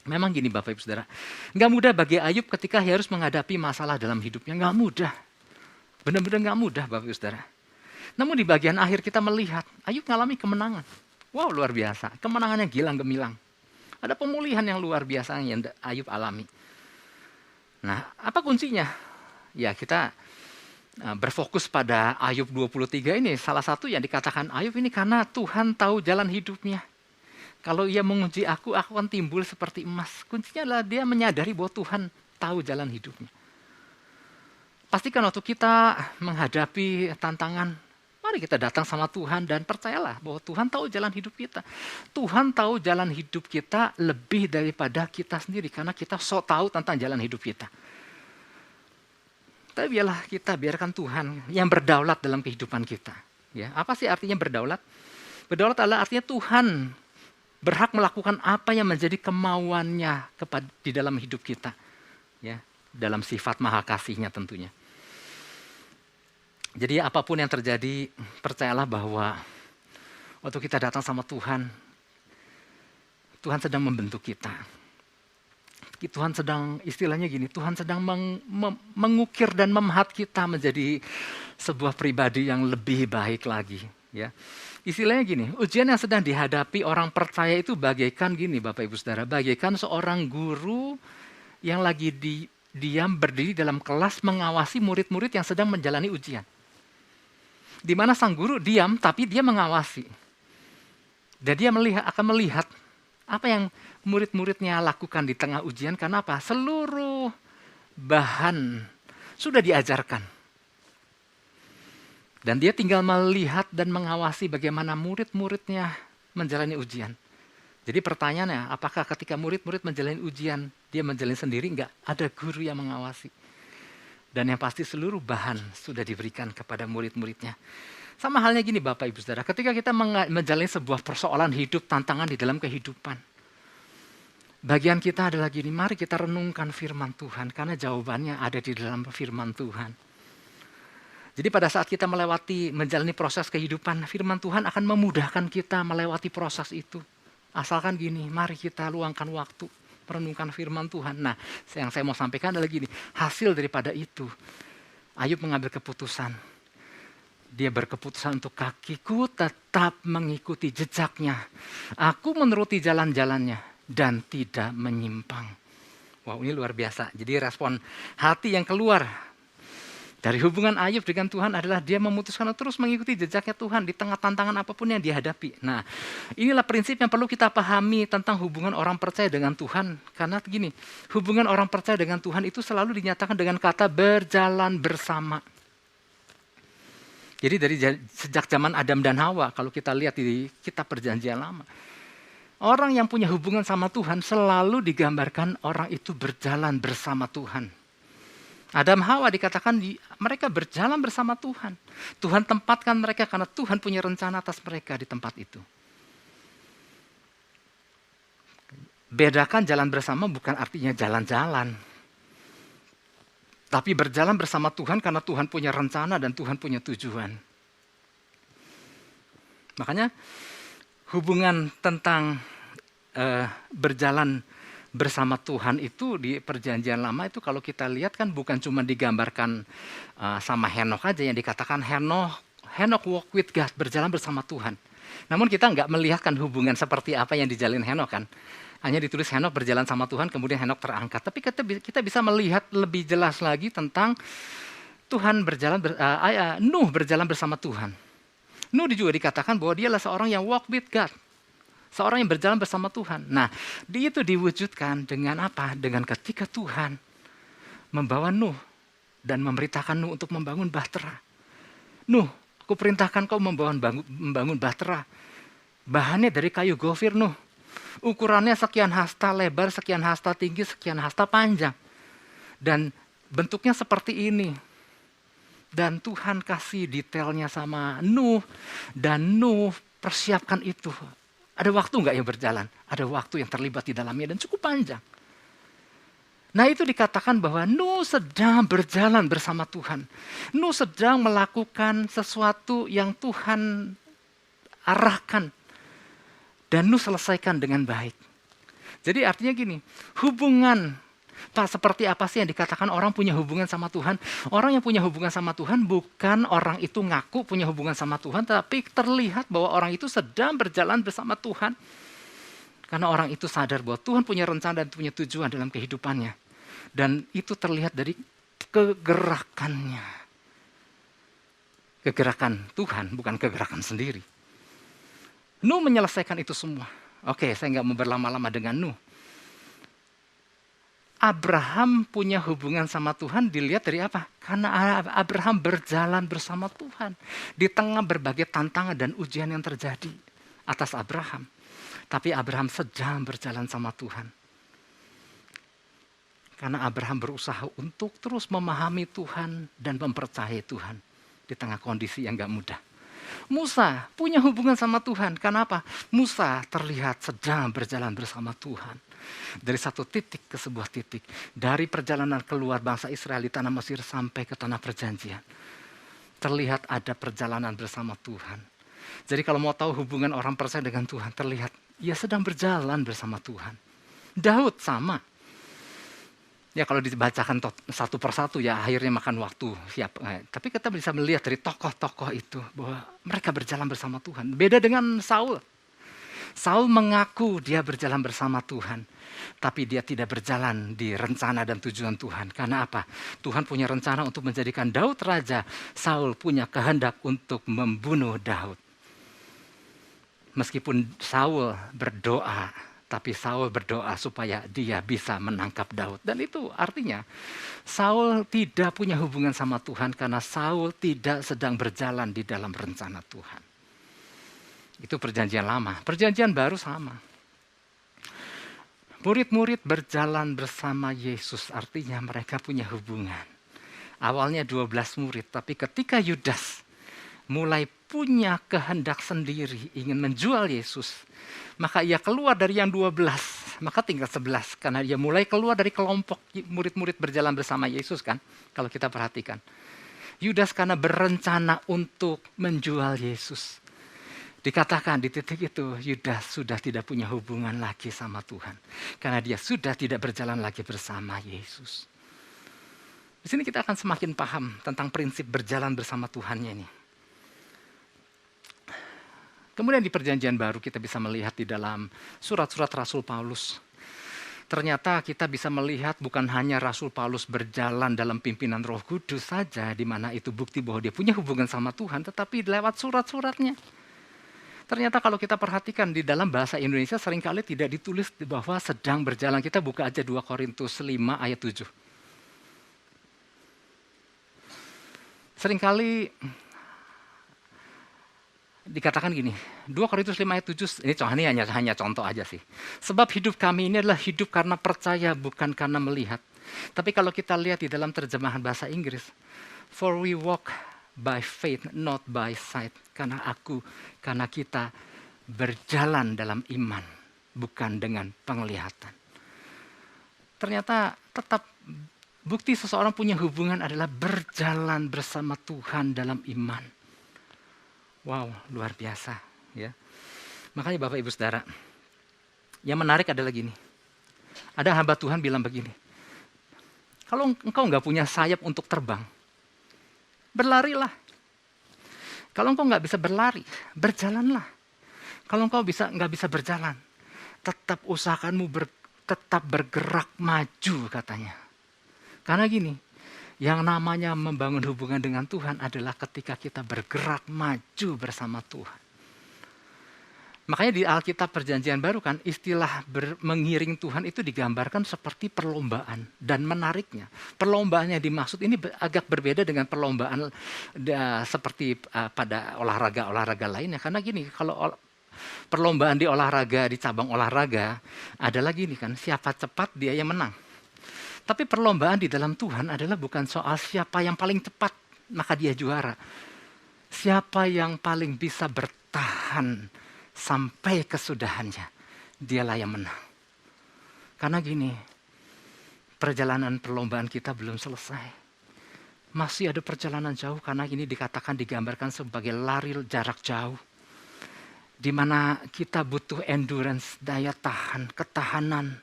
Memang gini Bapak Ibu Saudara, nggak mudah bagi Ayub ketika harus menghadapi masalah dalam hidupnya, nggak mudah. Benar-benar nggak mudah Bapak Ibu Saudara. Namun di bagian akhir kita melihat, Ayub mengalami kemenangan. Wow luar biasa, kemenangannya gilang gemilang. Ada pemulihan yang luar biasa yang Ayub alami. Nah apa kuncinya? Ya kita berfokus pada Ayub 23 ini, salah satu yang dikatakan Ayub ini karena Tuhan tahu jalan hidupnya. Kalau ia menguji aku akan timbul seperti emas. Kuncinya adalah dia menyadari bahwa Tuhan tahu jalan hidupnya. Pastikan waktu kita menghadapi tantangan, mari kita datang sama Tuhan dan percayalah bahwa Tuhan tahu jalan hidup kita. Tuhan tahu jalan hidup kita lebih daripada kita sendiri, karena kita sok tahu tentang jalan hidup kita. Tapi biarlah kita biarkan Tuhan yang berdaulat dalam kehidupan kita. Ya, apa sih artinya berdaulat? Berdaulat adalah artinya Tuhan berhak melakukan apa yang menjadi kemauannya di dalam hidup kita. Ya, dalam sifat maha kasihnya tentunya. Jadi apapun yang terjadi, percayalah bahwa waktu kita datang sama Tuhan, Tuhan sedang membentuk kita. Tuhan sedang, istilahnya gini, Tuhan sedang mengukir dan memahat kita menjadi sebuah pribadi yang lebih baik lagi. Ya. Istilahnya gini, ujian yang sedang dihadapi orang percaya itu bagaikan gini Bapak Ibu Saudara, bagaikan seorang guru yang lagi diam berdiri dalam kelas mengawasi murid-murid yang sedang menjalani ujian. Di mana sang guru diam tapi dia mengawasi. Dan dia akan melihat Apa yang murid-muridnya lakukan di tengah ujian? Karena apa? Seluruh bahan sudah diajarkan. Dan dia tinggal melihat dan mengawasi bagaimana murid-muridnya menjalani ujian. Jadi pertanyaannya, apakah ketika murid-murid menjalani ujian, dia menjalani sendiri? Enggak, ada guru yang mengawasi. Dan yang pasti seluruh bahan sudah diberikan kepada murid-muridnya. Sama halnya gini Bapak Ibu Saudara, ketika kita menjalani sebuah persoalan hidup, tantangan di dalam kehidupan. Bagian kita adalah gini, mari kita renungkan firman Tuhan, karena jawabannya ada di dalam firman Tuhan. Jadi pada saat kita menjalani proses kehidupan, firman Tuhan akan memudahkan kita melewati proses itu. Asalkan gini, mari kita luangkan waktu, merenungkan firman Tuhan. Nah, yang saya mau sampaikan adalah gini, hasil daripada itu, Ayub mengambil keputusan. Dia berkeputusan untuk kakiku tetap mengikuti jejaknya. Aku menuruti jalan-jalannya dan tidak menyimpang. Wow, ini luar biasa. Jadi respon hati yang keluar dari hubungan Ayub dengan Tuhan adalah dia memutuskan terus mengikuti jejaknya Tuhan di tengah tantangan apapun yang dihadapi. Nah, inilah prinsip yang perlu kita pahami tentang hubungan orang percaya dengan Tuhan. Karena gini, hubungan orang percaya dengan Tuhan itu selalu dinyatakan dengan kata berjalan bersama. Jadi sejak zaman Adam dan Hawa, kalau kita lihat di kitab Perjanjian Lama, orang yang punya hubungan sama Tuhan selalu digambarkan orang itu berjalan bersama Tuhan. Adam Hawa dikatakan mereka berjalan bersama Tuhan. Tuhan tempatkan mereka karena Tuhan punya rencana atas mereka di tempat itu. Bedakan jalan bersama bukan artinya jalan-jalan. Tapi berjalan bersama Tuhan karena Tuhan punya rencana dan Tuhan punya tujuan. Makanya hubungan tentang berjalan bersama Tuhan itu di Perjanjian Lama itu kalau kita lihat kan bukan cuma digambarkan sama Henokh aja yang dikatakan Henokh walk with God, berjalan bersama Tuhan. Namun kita nggak melihatkan hubungan seperti apa yang dijalin Henokh kan. Hanya ditulis Henokh berjalan sama Tuhan, kemudian Henokh terangkat. Tapi kita bisa melihat lebih jelas lagi tentang Nuh berjalan bersama Tuhan. Nuh juga dikatakan bahwa dia adalah seorang yang walk with God. Seorang yang berjalan bersama Tuhan. Nah, itu diwujudkan dengan apa? Dengan ketika Tuhan membawa Nuh dan memerintahkan Nuh untuk membangun bahtera. Nuh, aku perintahkan kau membangun bahtera. Bahannya dari kayu gofir, Nuh. Ukurannya sekian hasta lebar, sekian hasta tinggi, sekian hasta panjang. Dan bentuknya seperti ini. Dan Tuhan kasih detailnya sama Nuh. Dan Nuh persiapkan itu. Ada waktu enggak yang berjalan? Ada waktu yang terlibat di dalamnya dan cukup panjang. Nah itu dikatakan bahwa Nuh sedang berjalan bersama Tuhan. Nuh sedang melakukan sesuatu yang Tuhan arahkan. Dan Nuh selesaikan dengan baik. Jadi artinya gini, hubungan seperti apa sih yang dikatakan orang punya hubungan sama Tuhan? Orang yang punya hubungan sama Tuhan bukan orang itu ngaku punya hubungan sama Tuhan, tapi terlihat bahwa orang itu sedang berjalan bersama Tuhan. Karena orang itu sadar bahwa Tuhan punya rencana dan punya tujuan dalam kehidupannya. Dan itu terlihat dari kegerakannya. Kegerakan Tuhan, bukan kegerakan sendiri. Nuh menyelesaikan itu semua. Oke, saya nggak mau berlama-lama dengan Nuh. Abraham punya hubungan sama Tuhan dilihat dari apa? Karena Abraham berjalan bersama Tuhan. Di tengah berbagai tantangan dan ujian yang terjadi atas Abraham. Tapi Abraham sedang berjalan sama Tuhan. Karena Abraham berusaha untuk terus memahami Tuhan dan mempercayai Tuhan. Di tengah kondisi yang gak mudah. Musa punya hubungan sama Tuhan. Karena apa? Musa terlihat sedang berjalan bersama Tuhan. Dari satu titik ke sebuah titik. Dari perjalanan keluar bangsa Israel di tanah Mesir sampai ke tanah perjanjian. Terlihat ada perjalanan bersama Tuhan. Jadi kalau mau tahu hubungan orang percaya dengan Tuhan, terlihat ia sedang berjalan bersama Tuhan. Daud sama. Ya kalau dibacakan satu persatu ya akhirnya makan waktu. Siap. Tapi kita bisa melihat dari tokoh-tokoh itu bahwa mereka berjalan bersama Tuhan. Beda dengan Saul. Saul mengaku dia berjalan bersama Tuhan. Tapi dia tidak berjalan di rencana dan tujuan Tuhan. Karena apa? Tuhan punya rencana untuk menjadikan Daud raja. Saul punya kehendak untuk membunuh Daud. Meskipun Saul berdoa Tapi Saul berdoa supaya dia bisa menangkap Daud. Dan itu artinya Saul tidak punya hubungan sama Tuhan karena Saul tidak sedang berjalan di dalam rencana Tuhan. Itu perjanjian lama. Perjanjian baru sama. Murid-murid berjalan bersama Yesus, artinya mereka punya hubungan. Awalnya 12 murid, tapi ketika Yudas mulai punya kehendak sendiri, ingin menjual Yesus, maka ia keluar dari yang 12, maka tinggal 11. Karena dia mulai keluar dari kelompok murid-murid berjalan bersama Yesus kan, kalau kita perhatikan. Yudas karena berencana untuk menjual Yesus. Dikatakan di titik itu, Yudas sudah tidak punya hubungan lagi sama Tuhan. Karena dia sudah tidak berjalan lagi bersama Yesus. Di sini kita akan semakin paham tentang prinsip berjalan bersama Tuhannya ini. Kemudian di perjanjian baru kita bisa melihat di dalam surat-surat Rasul Paulus. Ternyata kita bisa melihat bukan hanya Rasul Paulus berjalan dalam pimpinan Roh Kudus saja, di mana itu bukti bahwa dia punya hubungan sama Tuhan, tetapi lewat surat-suratnya. Ternyata kalau kita perhatikan di dalam bahasa Indonesia seringkali tidak ditulis bahwa sedang berjalan. Kita buka aja 2 Korintus 5 ayat 7. Seringkali dikatakan gini, 2 Korintus 5 ayat 7, ini hanya contoh aja sih. Sebab hidup kami ini adalah hidup karena percaya, bukan karena melihat. Tapi kalau kita lihat di dalam terjemahan bahasa Inggris, for we walk by faith, not by sight. Karena kita berjalan dalam iman, bukan dengan penglihatan. Ternyata tetap bukti seseorang punya hubungan adalah berjalan bersama Tuhan dalam iman. Wow, luar biasa ya. Makanya Bapak Ibu Saudara, yang menarik adalah gini. Ada hamba Tuhan bilang begini, kalau engkau nggak punya sayap untuk terbang, berlarilah. Kalau engkau nggak bisa berlari, berjalanlah. Kalau engkau nggak bisa berjalan, tetap usahakanmu tetap bergerak maju katanya. Karena gini, yang namanya membangun hubungan dengan Tuhan adalah ketika kita bergerak maju bersama Tuhan. Makanya di Alkitab Perjanjian Baru kan istilah mengiring Tuhan itu digambarkan seperti perlombaan. Dan menariknya, perlombaan yang dimaksud ini agak berbeda dengan perlombaan seperti pada olahraga-olahraga lainnya. Karena gini, kalau perlombaan di olahraga, di cabang olahraga adalah gini kan, siapa cepat dia yang menang. Tapi perlombaan di dalam Tuhan adalah bukan soal siapa yang paling cepat, maka dia juara. Siapa yang paling bisa bertahan sampai kesudahannya, dialah yang menang. Karena gini, perjalanan perlombaan kita belum selesai. Masih ada perjalanan jauh, karena ini digambarkan sebagai lari jarak jauh. Di mana kita butuh endurance, daya tahan, ketahanan.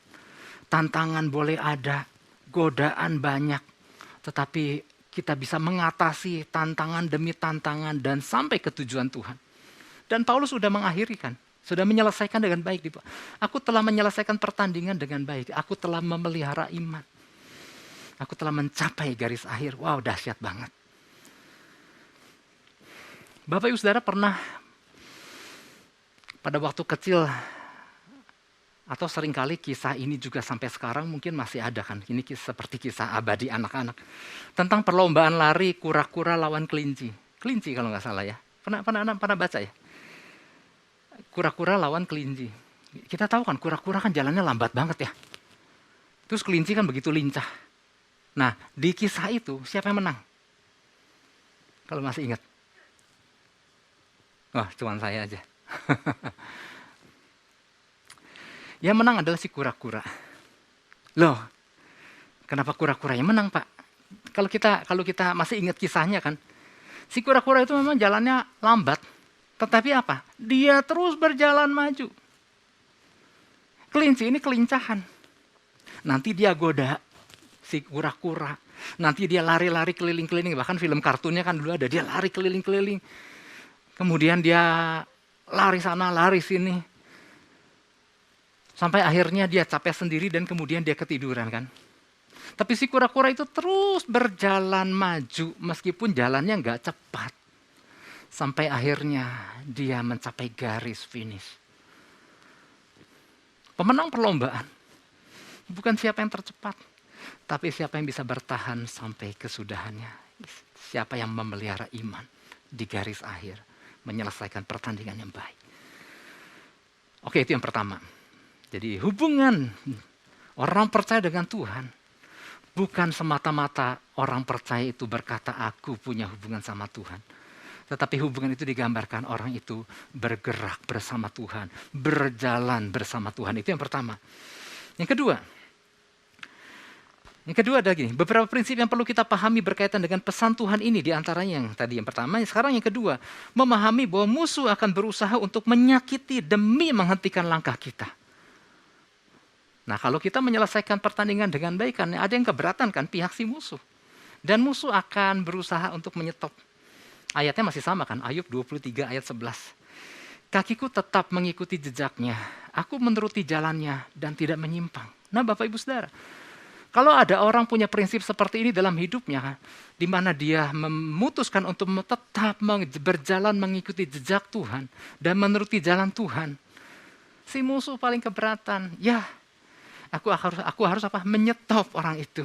Tantangan boleh ada, godaan banyak, tetapi kita bisa mengatasi tantangan demi tantangan dan sampai ke tujuan Tuhan. Dan Paulus sudah mengakhiri kan, sudah menyelesaikan dengan baik. Aku telah menyelesaikan pertandingan dengan baik, aku telah memelihara iman. Aku telah mencapai garis akhir. Wow, dahsyat banget. Bapak Ibu Saudara pernah pada waktu kecil, atau seringkali kisah ini juga sampai sekarang mungkin masih ada kan. Ini seperti kisah abadi anak-anak. Tentang perlombaan lari kura-kura lawan kelinci. Kelinci kalau nggak salah ya. Pernah baca ya? Kura-kura lawan kelinci. Kita tahu kan kura-kura kan jalannya lambat banget ya. Terus kelinci kan begitu lincah. Nah di kisah itu siapa yang menang? Kalau masih ingat. Wah cuman saya aja. Yang menang adalah si kura-kura. Loh, kenapa kura-kura yang menang Pak? Kalau kita masih ingat kisahnya kan, si kura-kura itu memang jalannya lambat, tetapi apa? Dia terus berjalan maju. Kelinci ini kelincahan. Nanti dia goda si kura-kura. Nanti dia lari-lari keliling-keliling. Bahkan film kartunnya kan dulu ada, dia lari keliling-keliling. Kemudian dia lari sana, lari sini. Sampai akhirnya dia capek sendiri dan kemudian dia ketiduran kan. Tapi si kura-kura itu terus berjalan maju meskipun jalannya nggak cepat. Sampai akhirnya dia mencapai garis finish. Pemenang perlombaan. Bukan siapa yang tercepat, tapi siapa yang bisa bertahan sampai kesudahannya. Siapa yang memelihara iman di garis akhir, menyelesaikan pertandingan yang baik. Oke, itu yang pertama. Jadi hubungan orang percaya dengan Tuhan bukan semata-mata orang percaya itu berkata aku punya hubungan sama Tuhan. Tetapi hubungan itu digambarkan orang itu bergerak bersama Tuhan, berjalan bersama Tuhan. Itu yang pertama. Yang kedua ada gini, beberapa prinsip yang perlu kita pahami berkaitan dengan pesan Tuhan ini, di antaranya yang tadi yang pertama, sekarang yang kedua, memahami bahwa musuh akan berusaha untuk menyakiti demi menghentikan langkah kita. Nah, kalau kita menyelesaikan pertandingan dengan baik, kan ada yang keberatan kan pihak si musuh. Dan musuh akan berusaha untuk menyetop. Ayatnya masih sama kan, Ayub 23 ayat 11. Kakiku tetap mengikuti jejaknya, aku menuruti jalannya dan tidak menyimpang. Nah, Bapak Ibu Saudara, kalau ada orang punya prinsip seperti ini dalam hidupnya, di mana dia memutuskan untuk tetap berjalan mengikuti jejak Tuhan dan menuruti jalan Tuhan, si musuh paling keberatan. Ya, aku harus apa? Menyetop orang itu.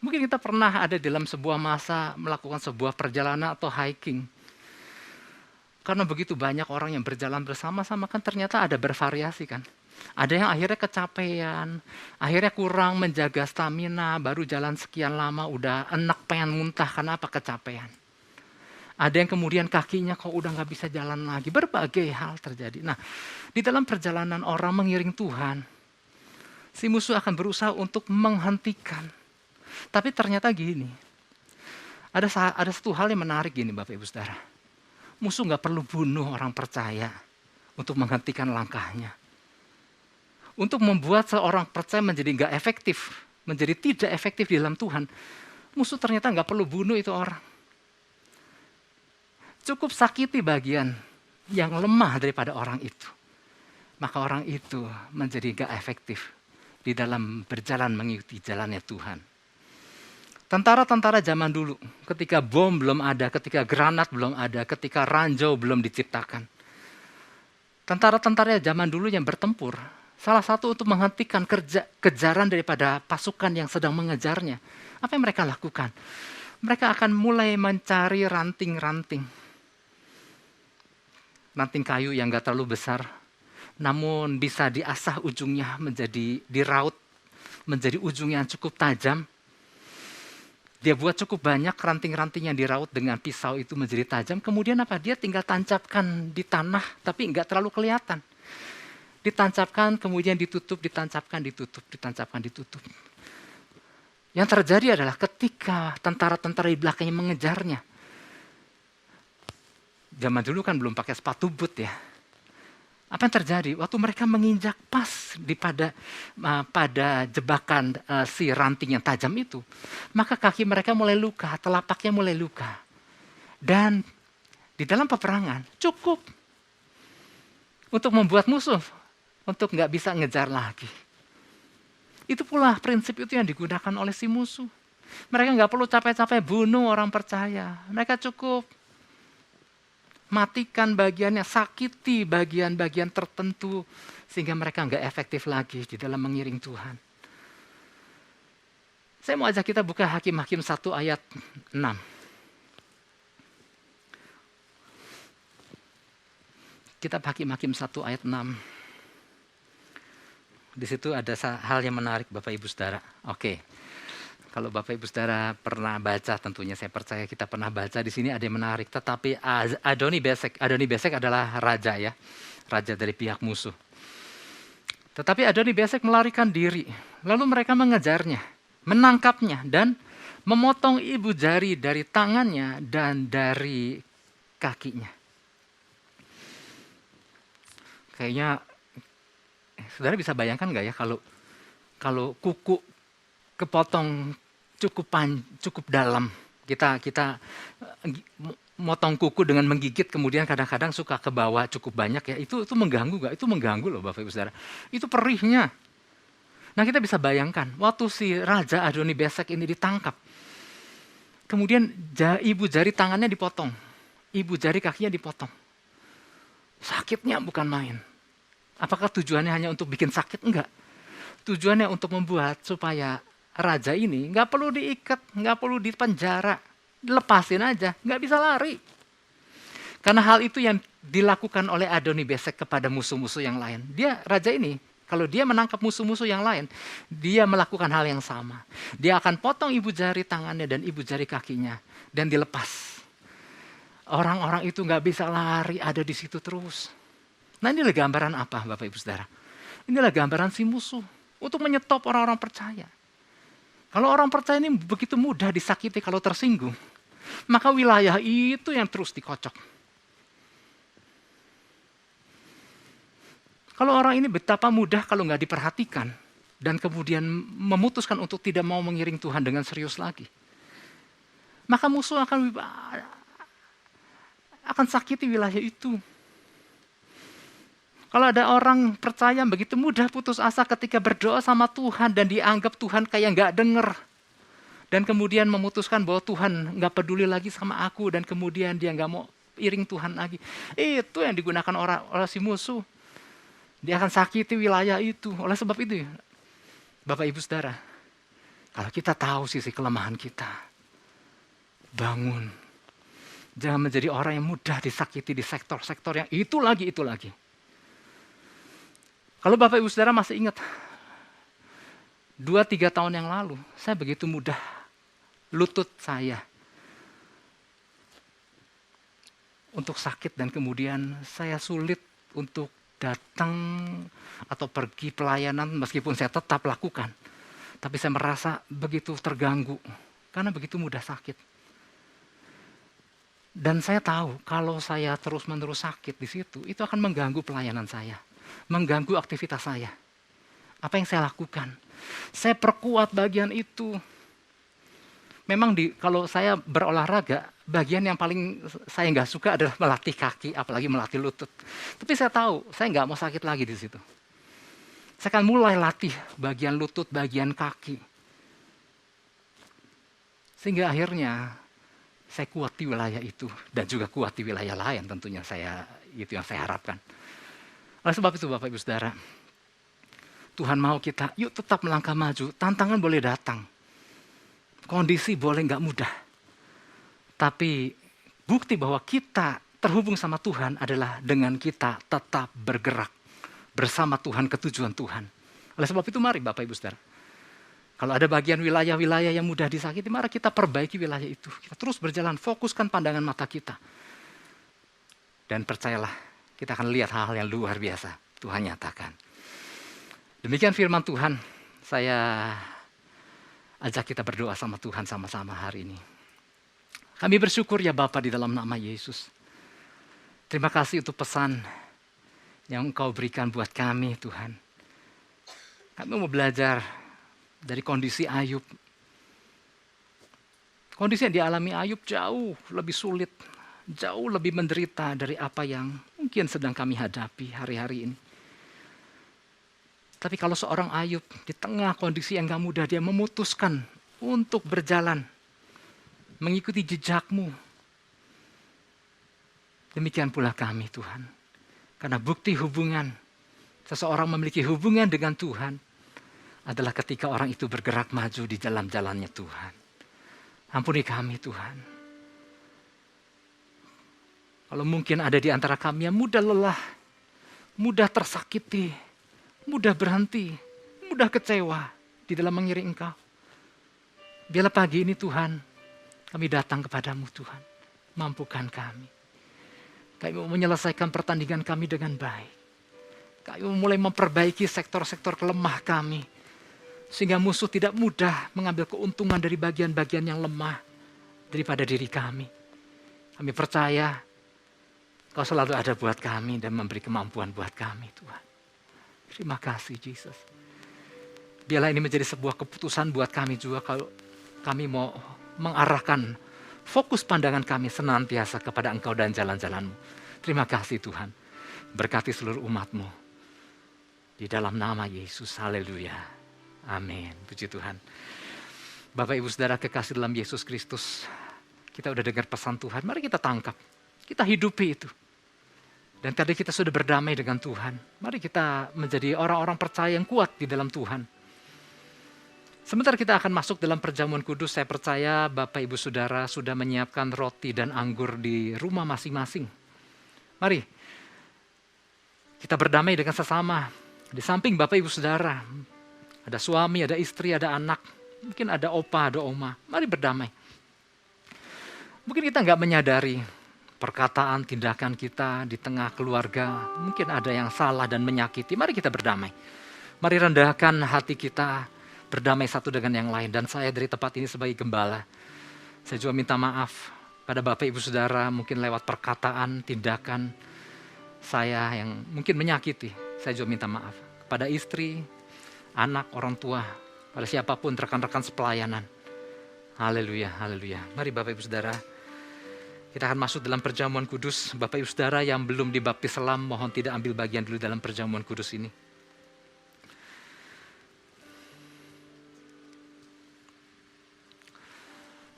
Mungkin kita pernah ada dalam sebuah masa melakukan sebuah perjalanan atau hiking. Karena begitu banyak orang yang berjalan bersama-sama kan ternyata ada bervariasi kan. Ada yang akhirnya kecapean, akhirnya kurang menjaga stamina, baru jalan sekian lama udah enak pengen muntah karena apa? Kecapean. Ada yang kemudian kakinya kok udah gak bisa jalan lagi, berbagai hal terjadi. Nah, di dalam perjalanan orang mengiring Tuhan, si musuh akan berusaha untuk menghentikan. Tapi ternyata gini, ada satu hal yang menarik gini Bapak Ibu Saudara. Musuh gak perlu bunuh orang percaya untuk menghentikan langkahnya. Untuk membuat seorang percaya menjadi gak efektif, menjadi tidak efektif di dalam Tuhan, musuh ternyata gak perlu bunuh itu orang. Cukup sakiti bagian yang lemah daripada orang itu. Maka orang itu menjadi gak efektif di dalam berjalan mengikuti jalannya Tuhan. Tentara-tentara zaman dulu, ketika bom belum ada, ketika granat belum ada, ketika ranjau belum diciptakan. Tentara-tentara zaman dulu yang bertempur, salah satu untuk menghentikan kejaran daripada pasukan yang sedang mengejarnya. Apa yang mereka lakukan? Mereka akan mulai mencari ranting-ranting. Ranting kayu yang gak terlalu besar, namun bisa diasah ujungnya menjadi diraut, menjadi ujung yang cukup tajam. Dia buat cukup banyak ranting-ranting yang diraut dengan pisau itu menjadi tajam. Kemudian apa? Dia tinggal tancapkan di tanah, tapi nggak terlalu kelihatan. Ditancapkan, kemudian ditutup, ditancapkan, ditutup, ditancapkan, ditutup. Yang terjadi adalah ketika tentara-tentara di belakangnya mengejarnya. Zaman dulu kan belum pakai sepatu boot ya. Apa yang terjadi? Waktu mereka menginjak pas pada jebakan si ranting yang tajam itu, maka kaki mereka mulai luka, telapaknya mulai luka. Dan di dalam peperangan cukup untuk membuat musuh untuk nggak bisa ngejar lagi. Itu pula prinsip itu yang digunakan oleh si musuh. Mereka nggak perlu capek-capek bunuh orang percaya. Mereka cukup matikan bagiannya, sakiti bagian-bagian tertentu sehingga mereka nggak efektif lagi di dalam mengiring Tuhan. Saya mau ajak kita buka Hakim-Hakim 1 ayat 6. Kitab Hakim-Hakim 1 ayat 6. Di situ ada hal yang menarik Bapak Ibu Saudara. Oke. Kalau Bapak Ibu Saudara pernah baca, tentunya saya percaya kita pernah baca, di sini ada yang menarik. Tetapi Adoni-Bezek adalah raja ya, raja dari pihak musuh. Tetapi Adoni-Bezek melarikan diri, lalu mereka mengejarnya, menangkapnya dan memotong ibu jari dari tangannya dan dari kakinya. Kayaknya, saudara bisa bayangkan nggak ya kalau kuku kepotong cukup dalam. Kita motong kuku dengan menggigit, kemudian kadang-kadang suka ke bawah cukup banyak ya. Itu mengganggu nggak? Itu mengganggu loh Bapak Ibu Saudara. Itu perihnya. Nah kita bisa bayangkan waktu si Raja Adoni-Bezek ini ditangkap. Kemudian ibu jari tangannya dipotong. Ibu jari kakinya dipotong. Sakitnya bukan main. Apakah tujuannya hanya untuk bikin sakit? Enggak. Tujuannya untuk membuat supaya raja ini nggak perlu diikat, nggak perlu dipenjara, lepasin aja, nggak bisa lari. Karena hal itu yang dilakukan oleh Adoni-Bezek kepada musuh-musuh yang lain. Raja ini, kalau dia menangkap musuh-musuh yang lain, dia melakukan hal yang sama. Dia akan potong ibu jari tangannya dan ibu jari kakinya, dan dilepas. Orang-orang itu nggak bisa lari, ada di situ terus. Nah, inilah gambaran apa, Bapak Ibu Saudara? Inilah gambaran si musuh untuk menyetop orang-orang percaya. Kalau orang percaya ini begitu mudah disakiti kalau tersinggung, maka wilayah itu yang terus dikocok. Kalau orang ini betapa mudah kalau nggak diperhatikan dan kemudian memutuskan untuk tidak mau mengiring Tuhan dengan serius lagi, maka musuh akan sakiti wilayah itu. Kalau ada orang percaya begitu mudah putus asa ketika berdoa sama Tuhan dan dianggap Tuhan kayak nggak denger. Dan kemudian memutuskan bahwa Tuhan nggak peduli lagi sama aku dan kemudian dia nggak mau iring Tuhan lagi. Itu yang digunakan oleh si musuh. Dia akan sakiti wilayah itu. Oleh sebab itu, Bapak Ibu Saudara, kalau kita tahu sisi kelemahan kita, bangun. Jangan menjadi orang yang mudah disakiti di sektor-sektor yang itu lagi. Kalau Bapak Ibu Saudara masih ingat, 2-3 tahun yang lalu, saya begitu mudah lutut saya untuk sakit dan kemudian saya sulit untuk datang atau pergi pelayanan meskipun saya tetap lakukan. Tapi saya merasa begitu terganggu karena begitu mudah sakit. Dan saya tahu kalau saya terus-menerus sakit di situ, itu akan mengganggu pelayanan saya. Mengganggu aktivitas saya. Apa yang saya lakukan? Saya perkuat bagian itu. Memang kalau saya berolahraga, bagian yang paling saya nggak suka adalah melatih kaki, apalagi melatih lutut. Tapi saya tahu, saya nggak mau sakit lagi di situ. Saya akan mulai latih bagian lutut, bagian kaki. Sehingga akhirnya saya kuat di wilayah itu dan juga kuat di wilayah lain tentunya itu yang saya harapkan. Oleh sebab itu Bapak Ibu Saudara, Tuhan mau kita, yuk tetap melangkah maju. Tantangan boleh datang. Kondisi boleh nggak mudah. Tapi bukti bahwa kita terhubung sama Tuhan adalah dengan kita tetap bergerak bersama Tuhan ke tujuan Tuhan. Oleh sebab itu mari Bapak Ibu Saudara, kalau ada bagian wilayah-wilayah yang mudah disakiti, mari kita perbaiki wilayah itu. Kita terus berjalan, fokuskan pandangan mata kita. Dan percayalah, kita akan lihat hal-hal yang luar biasa Tuhan nyatakan. Demikian firman Tuhan. Saya ajak kita berdoa sama Tuhan sama-sama hari ini. Kami bersyukur ya Bapa di dalam nama Yesus. Terima kasih untuk pesan yang Engkau berikan buat kami Tuhan. Kami mau belajar dari kondisi Ayub. Kondisi yang dialami Ayub jauh lebih sulit, jauh lebih menderita dari apa yang mungkin sedang kami hadapi hari-hari ini. Tapi kalau seorang Ayub di tengah kondisi yang gak mudah, dia memutuskan untuk berjalan, mengikuti jejak-Mu. Demikian pula kami Tuhan. Karena bukti hubungan, seseorang memiliki hubungan dengan Tuhan, adalah ketika orang itu bergerak maju di dalam jalannya Tuhan. Ampuni kami Tuhan. Kalau mungkin ada di antara kami yang mudah lelah, mudah tersakiti, mudah berhenti, mudah kecewa di dalam mengiring Engkau. Biarlah pagi ini Tuhan, kami datang kepadamu Tuhan. Mampukan kami. Kami mau menyelesaikan pertandingan kami dengan baik. Kami mau mulai memperbaiki sektor-sektor kelemah kami. Sehingga musuh tidak mudah mengambil keuntungan dari bagian-bagian yang lemah daripada diri kami. Kami percaya Kau selalu ada buat kami dan memberi kemampuan buat kami Tuhan. Terima kasih Yesus. Biarlah ini menjadi sebuah keputusan buat kami juga kalau kami mau mengarahkan fokus pandangan kami senantiasa kepada Engkau dan jalan-jalan-Mu. Terima kasih Tuhan. Berkati seluruh umat-Mu. Di dalam nama Yesus. Haleluya. Amin. Puji Tuhan. Bapak Ibu Saudara kekasih dalam Yesus Kristus. Kita udah dengar pesan Tuhan. Mari kita tangkap. Kita hidupi itu. Dan karena kita sudah berdamai dengan Tuhan, mari kita menjadi orang-orang percaya yang kuat di dalam Tuhan. Sebentar kita akan masuk dalam perjamuan kudus, saya percaya Bapak Ibu Saudara sudah menyiapkan roti dan anggur di rumah masing-masing. Mari kita berdamai dengan sesama. Di samping Bapak Ibu Saudara, ada suami, ada istri, ada anak, mungkin ada opa, ada oma. Mari berdamai. Mungkin kita nggak menyadari perkataan, tindakan kita di tengah keluarga, mungkin ada yang salah dan menyakiti. Mari kita berdamai. Mari rendahkan hati kita, berdamai satu dengan yang lain. Dan saya dari tempat ini sebagai gembala, saya juga minta maaf pada Bapak Ibu Saudara, mungkin lewat perkataan, tindakan saya yang mungkin menyakiti. Saya juga minta maaf kepada istri, anak, orang tua, pada siapapun, rekan-rekan sepelayanan. Haleluya, haleluya. Mari Bapak Ibu Saudara, kita akan masuk dalam perjamuan kudus. Bapak Ibu Saudara yang belum dibaptis selam, mohon tidak ambil bagian dulu dalam perjamuan kudus ini.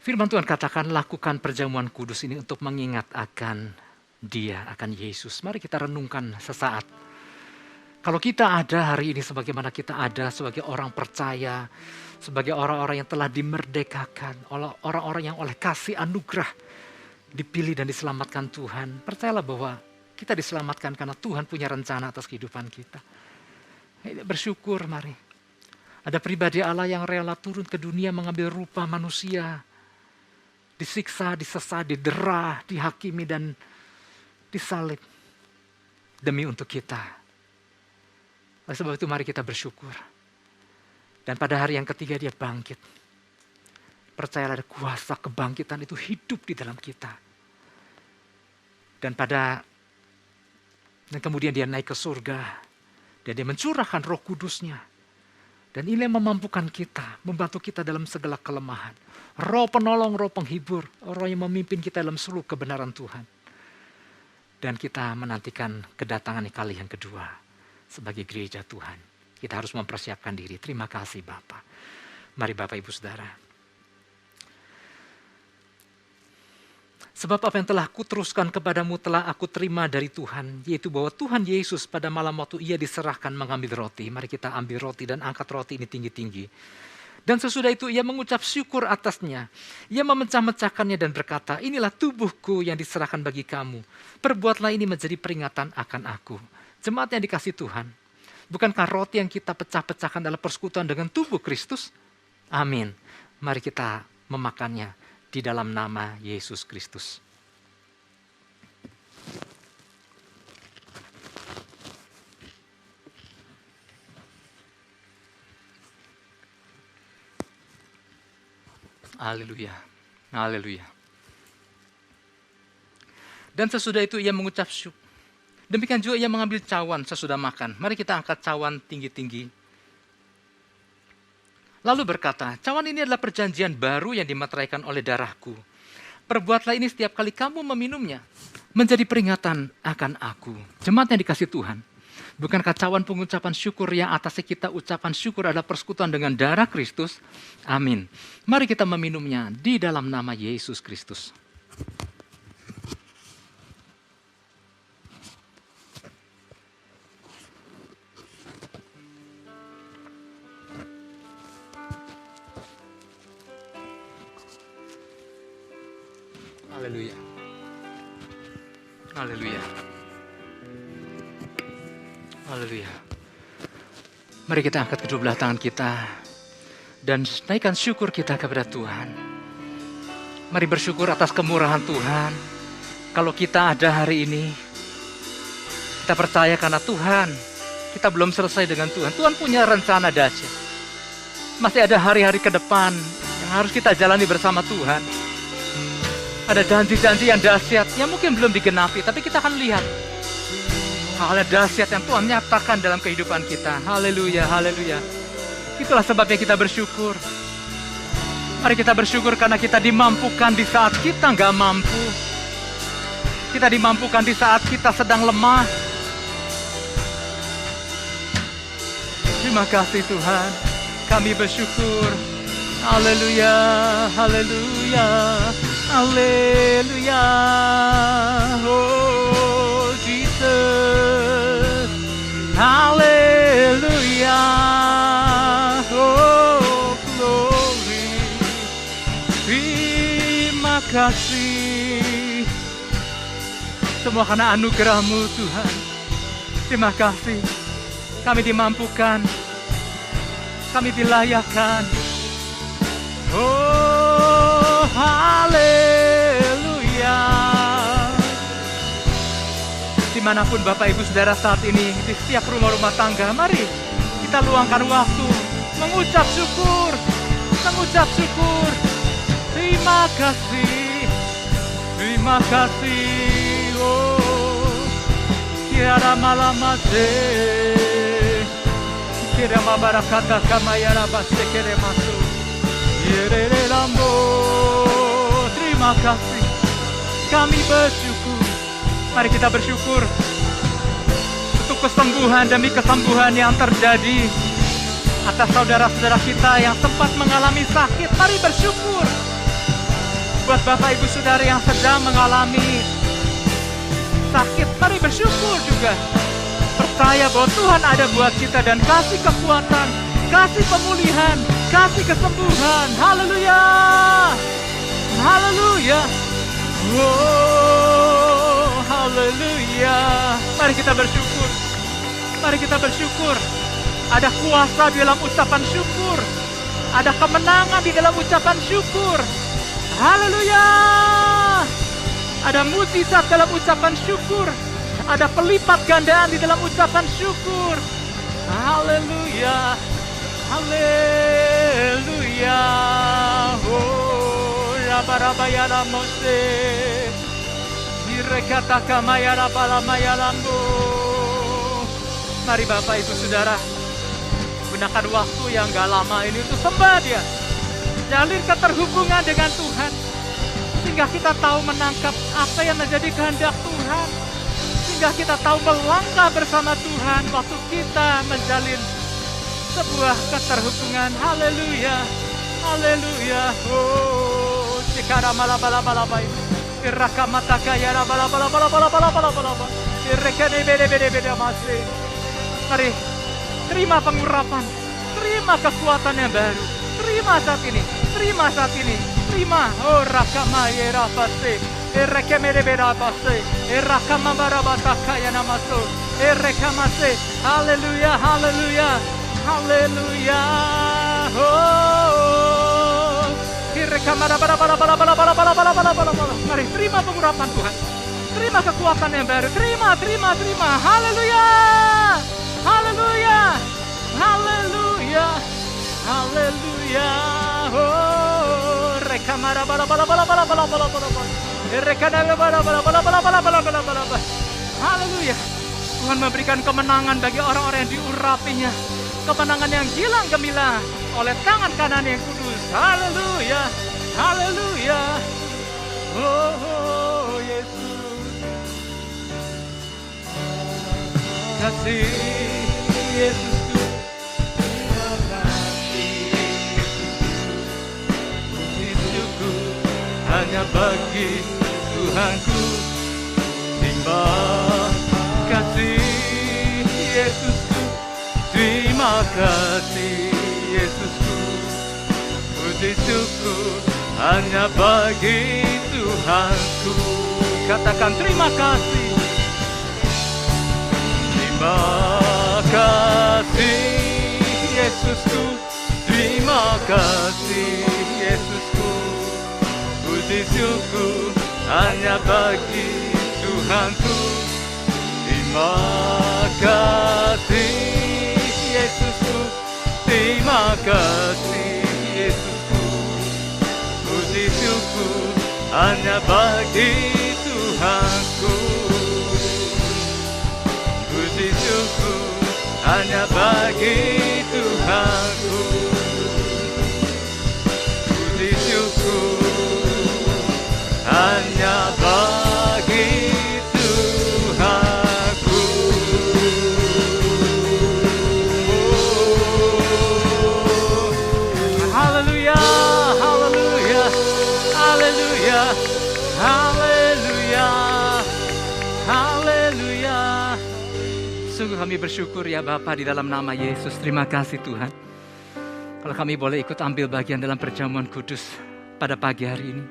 Firman Tuhan katakan, lakukan perjamuan kudus ini untuk mengingat akan Dia, akan Yesus. Mari kita renungkan sesaat. Kalau kita ada hari ini sebagaimana kita ada sebagai orang percaya, sebagai orang-orang yang telah dimerdekakan, orang-orang yang oleh kasih anugerah dipilih dan diselamatkan Tuhan. Percayalah bahwa kita diselamatkan karena Tuhan punya rencana atas kehidupan kita. Bersyukur mari. Ada pribadi Allah yang rela turun ke dunia mengambil rupa manusia. Disiksa, disesat, didera, dihakimi dan disalib demi untuk kita. Oleh sebab itu mari kita bersyukur. Dan pada hari yang ketiga dia bangkit. Percayalah ada kuasa kebangkitan itu hidup di dalam kita. Dan kemudian dia naik ke surga. Dan dia mencurahkan Roh Kudusnya. Dan ini yang memampukan kita, membantu kita dalam segala kelemahan. Roh penolong, roh penghibur, roh yang memimpin kita dalam seluruh kebenaran Tuhan. Dan kita menantikan kedatangan kali yang kedua sebagai gereja Tuhan. Kita harus mempersiapkan diri. Terima kasih Bapak. Mari Bapak Ibu Saudara. Sebab apa yang telah kuteruskan kepadamu telah aku terima dari Tuhan. Yaitu bahwa Tuhan Yesus pada malam waktu ia diserahkan mengambil roti. Mari kita ambil roti dan angkat roti ini tinggi-tinggi. Dan sesudah itu ia mengucap syukur atasnya. Ia memecah-mecahkannya dan berkata, inilah tubuhku yang diserahkan bagi kamu. Perbuatlah ini menjadi peringatan akan aku. Jemaat yang dikasihi Tuhan. Bukankah roti yang kita pecah-pecahkan dalam persekutuan dengan tubuh Kristus? Amin. Mari kita memakannya di dalam nama Yesus Kristus. Haleluya. Haleluya. Dan sesudah itu ia mengucap syukur. Demikian juga ia mengambil cawan sesudah makan. Mari kita angkat cawan tinggi-tinggi. Lalu berkata, cawan ini adalah perjanjian baru yang dimateraikan oleh darahku. Perbuatlah ini setiap kali kamu meminumnya. Menjadi peringatan akan aku. Jemaat yang dikasihi Tuhan. Bukankah cawan pengucapan syukur yang atasnya kita ucapan syukur adalah persekutuan dengan darah Kristus? Amin. Mari kita meminumnya di dalam nama Yesus Kristus. Haleluya. Haleluya. Haleluya. Mari kita angkat kedua belah tangan kita dan naikkan syukur kita kepada Tuhan. Mari bersyukur atas kemurahan Tuhan. Kalau kita ada hari ini, kita percaya karena Tuhan. Kita belum selesai dengan Tuhan. Tuhan punya rencana dahsyat. Masih ada hari-hari ke depan yang harus kita jalani bersama Tuhan. Ada janji-janji yang dahsyat yang mungkin belum digenapi, tapi kita akan lihat hal yang dahsyat yang Tuhan nyatakan dalam kehidupan kita. Haleluya, haleluya. Itulah sebabnya kita bersyukur. Mari kita bersyukur karena kita dimampukan di saat kita nggak mampu. Kita dimampukan di saat kita sedang lemah. Terima kasih Tuhan. Kami bersyukur. Haleluya, haleluya. Haleluya, oh Jesus. Semua karena anugerah-Mu Tuhan. Terima kasih. Kami dimampukan. Kami dilayakkan. Oh, haleluya. Dimanapun Bapak Ibu Saudara saat ini, di setiap rumah-rumah tangga, mari kita luangkan waktu mengucap syukur. Mengucap syukur. Terima kasih. Terima kasih. Oh, Kiara malamase. Kira mabarakata kamayara basekere masuk. Yerere lambo. Terima kasih. Kami bersyukur. Mari kita bersyukur untuk kesembuhan demi kesembuhan yang terjadi atas saudara-saudara kita yang sempat mengalami sakit. Mari bersyukur. Buat Bapak Ibu Saudara yang sedang mengalami sakit, mari bersyukur juga. Percaya bahwa Tuhan ada buat kita dan kasih kekuatan, kasih pemulihan, kasih kesembuhan. Haleluya. Haleluya. Oh, haleluya. Mari kita bersyukur. Mari kita bersyukur. Ada kuasa di dalam ucapan syukur. Ada kemenangan di dalam ucapan syukur. Haleluya. Ada mukjizat dalam ucapan syukur. Ada pelipat gandaan di dalam ucapan syukur. Haleluya. Haleluya. Oh, rabarabaya mose. Direkata kamaya rabalamaya lambo. Mari Bapak Ibu Saudara, gunakan waktu yang gak lama ini untuk sembah Dia. Jalin keterhubungan dengan Tuhan, sehingga kita tahu menangkap apa yang menjadi kehendak Tuhan, sehingga kita tahu melangkah bersama Tuhan waktu kita menjalin sebuah keterhubungan. Haleluya, haleluya. Oh, cikara malabalabalaba ini, irakamataka ya rabalabalabalabalabalabalabalaba, irekane bede masih. Mari terima pengurapan, terima kekuatan yang baru, terima saat ini, terima saat ini, terima. Oh rakamaye rapase, erekemere berapase, erakamambarabataka ya namaso, erekamase. Haleluya, haleluya, haleluya. Oh, irekamarabalabalabalabalabalabalabalabalabalabala. Mari terima pengurapan Tuhan, terima kekuatan yang baru, terima. Haleluya, haleluya, haleluya. Haleluya. Oh, rekamara bala bala bala bala bala bala bala bala. Rekana bala bala bala bala bala bala bala bala. Haleluya. Tuhan memberikan kemenangan bagi orang-orang yang diurapinya. Kemenangan yang gilang gemilang oleh tangan kanan yang kudus. Haleluya. Haleluya. Oh, Yesus. Kasih Yesus. Hanya bagi Tuhanku. Terima kasih Yesusku. Terima kasih Yesusku. Puji syukur hanya bagi Tuhanku. Katakan terima kasih. Terima kasih Yesusku. Terima kasih Yesusku. Puji syukur hanya bagi Tuhanku. Terima kasih Yesusku. Terima kasih Yesusku. Puji syukur hanya bagi Tuhanku. Puji syukur hanya bagi Tuhanku. Puji syukur hanya bagi Tuhanku. Oh, haleluya, haleluya, haleluya, haleluya, haleluya. Sungguh kami bersyukur ya Bapa di dalam nama Yesus. Terima kasih Tuhan. Kalau kami boleh ikut ambil bagian dalam perjamuan kudus pada pagi hari ini.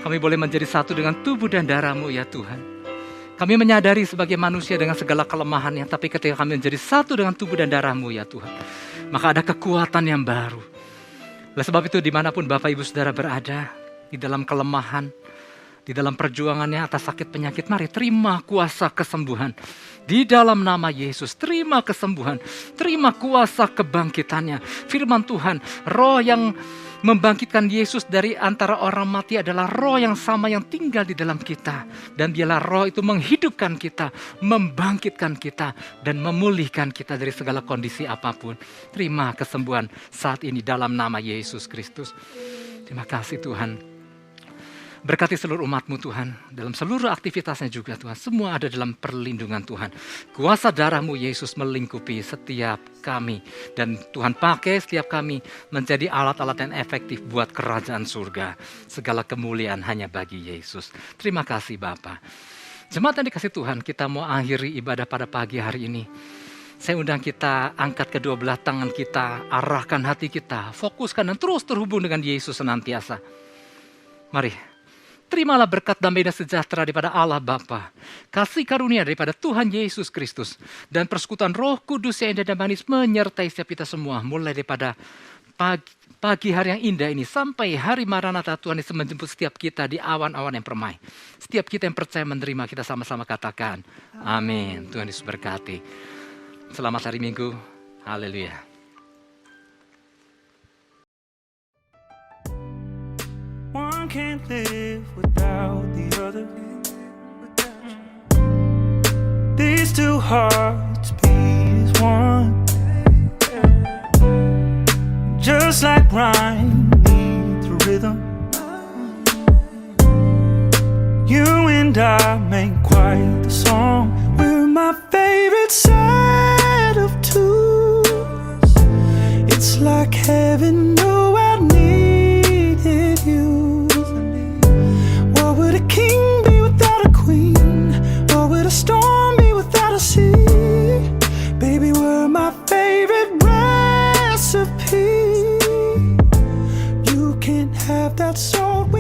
Kami boleh menjadi satu dengan tubuh dan darah-Mu ya Tuhan. Kami menyadari sebagai manusia dengan segala kelemahannya, tapi ketika kami menjadi satu dengan tubuh dan darah-Mu ya Tuhan, maka ada kekuatan yang baru. Oleh sebab itu dimanapun Bapak Ibu Saudara berada, di dalam kelemahan, di dalam perjuangannya atas sakit penyakit, mari terima kuasa kesembuhan. Di dalam nama Yesus, terima kesembuhan, terima kuasa kebangkitannya. Firman Tuhan, roh yang membangkitkan Yesus dari antara orang mati adalah roh yang sama yang tinggal di dalam kita. Dan biarlah roh itu menghidupkan kita, membangkitkan kita, dan memulihkan kita dari segala kondisi apapun. Terima kesembuhan saat ini dalam nama Yesus Kristus. Terima kasih Tuhan. Berkati seluruh umat-Mu Tuhan, dalam seluruh aktivitasnya juga Tuhan. Semua ada dalam perlindungan Tuhan. Kuasa darah-Mu Yesus melingkupi setiap kami. Dan Tuhan pakai setiap kami menjadi alat-alat yang efektif buat kerajaan surga. Segala kemuliaan hanya bagi Yesus. Terima kasih Bapa. Jemaat yang dikasih Tuhan, kita mau akhiri ibadah pada pagi hari ini. Saya undang kita angkat kedua belah tangan kita, arahkan hati kita, fokuskan dan terus terhubung dengan Yesus senantiasa. Mari. Terimalah berkat damai dan sejahtera daripada Allah Bapa, kasih karunia daripada Tuhan Yesus Kristus, dan persekutuan Roh Kudus yang indah dan manis menyertai setiap kita semua, mulai daripada pagi hari yang indah ini sampai hari Maranatha Tuhan Yesus menjemput setiap kita di awan-awan yang permai. Setiap kita yang percaya menerima, kita sama-sama katakan, amin. Tuhan Yesus berkati. Selamat hari Minggu. Haleluya. One can't live without the other. These two hearts beat as one. Just like rhyme needs a rhythm, you and I make quite the song. We're my favorite set of twos. It's like heaven knew I needed you. What would a king be without a queen? What would a storm be without a sea? Baby, we're my favorite recipe. You can't have that salt.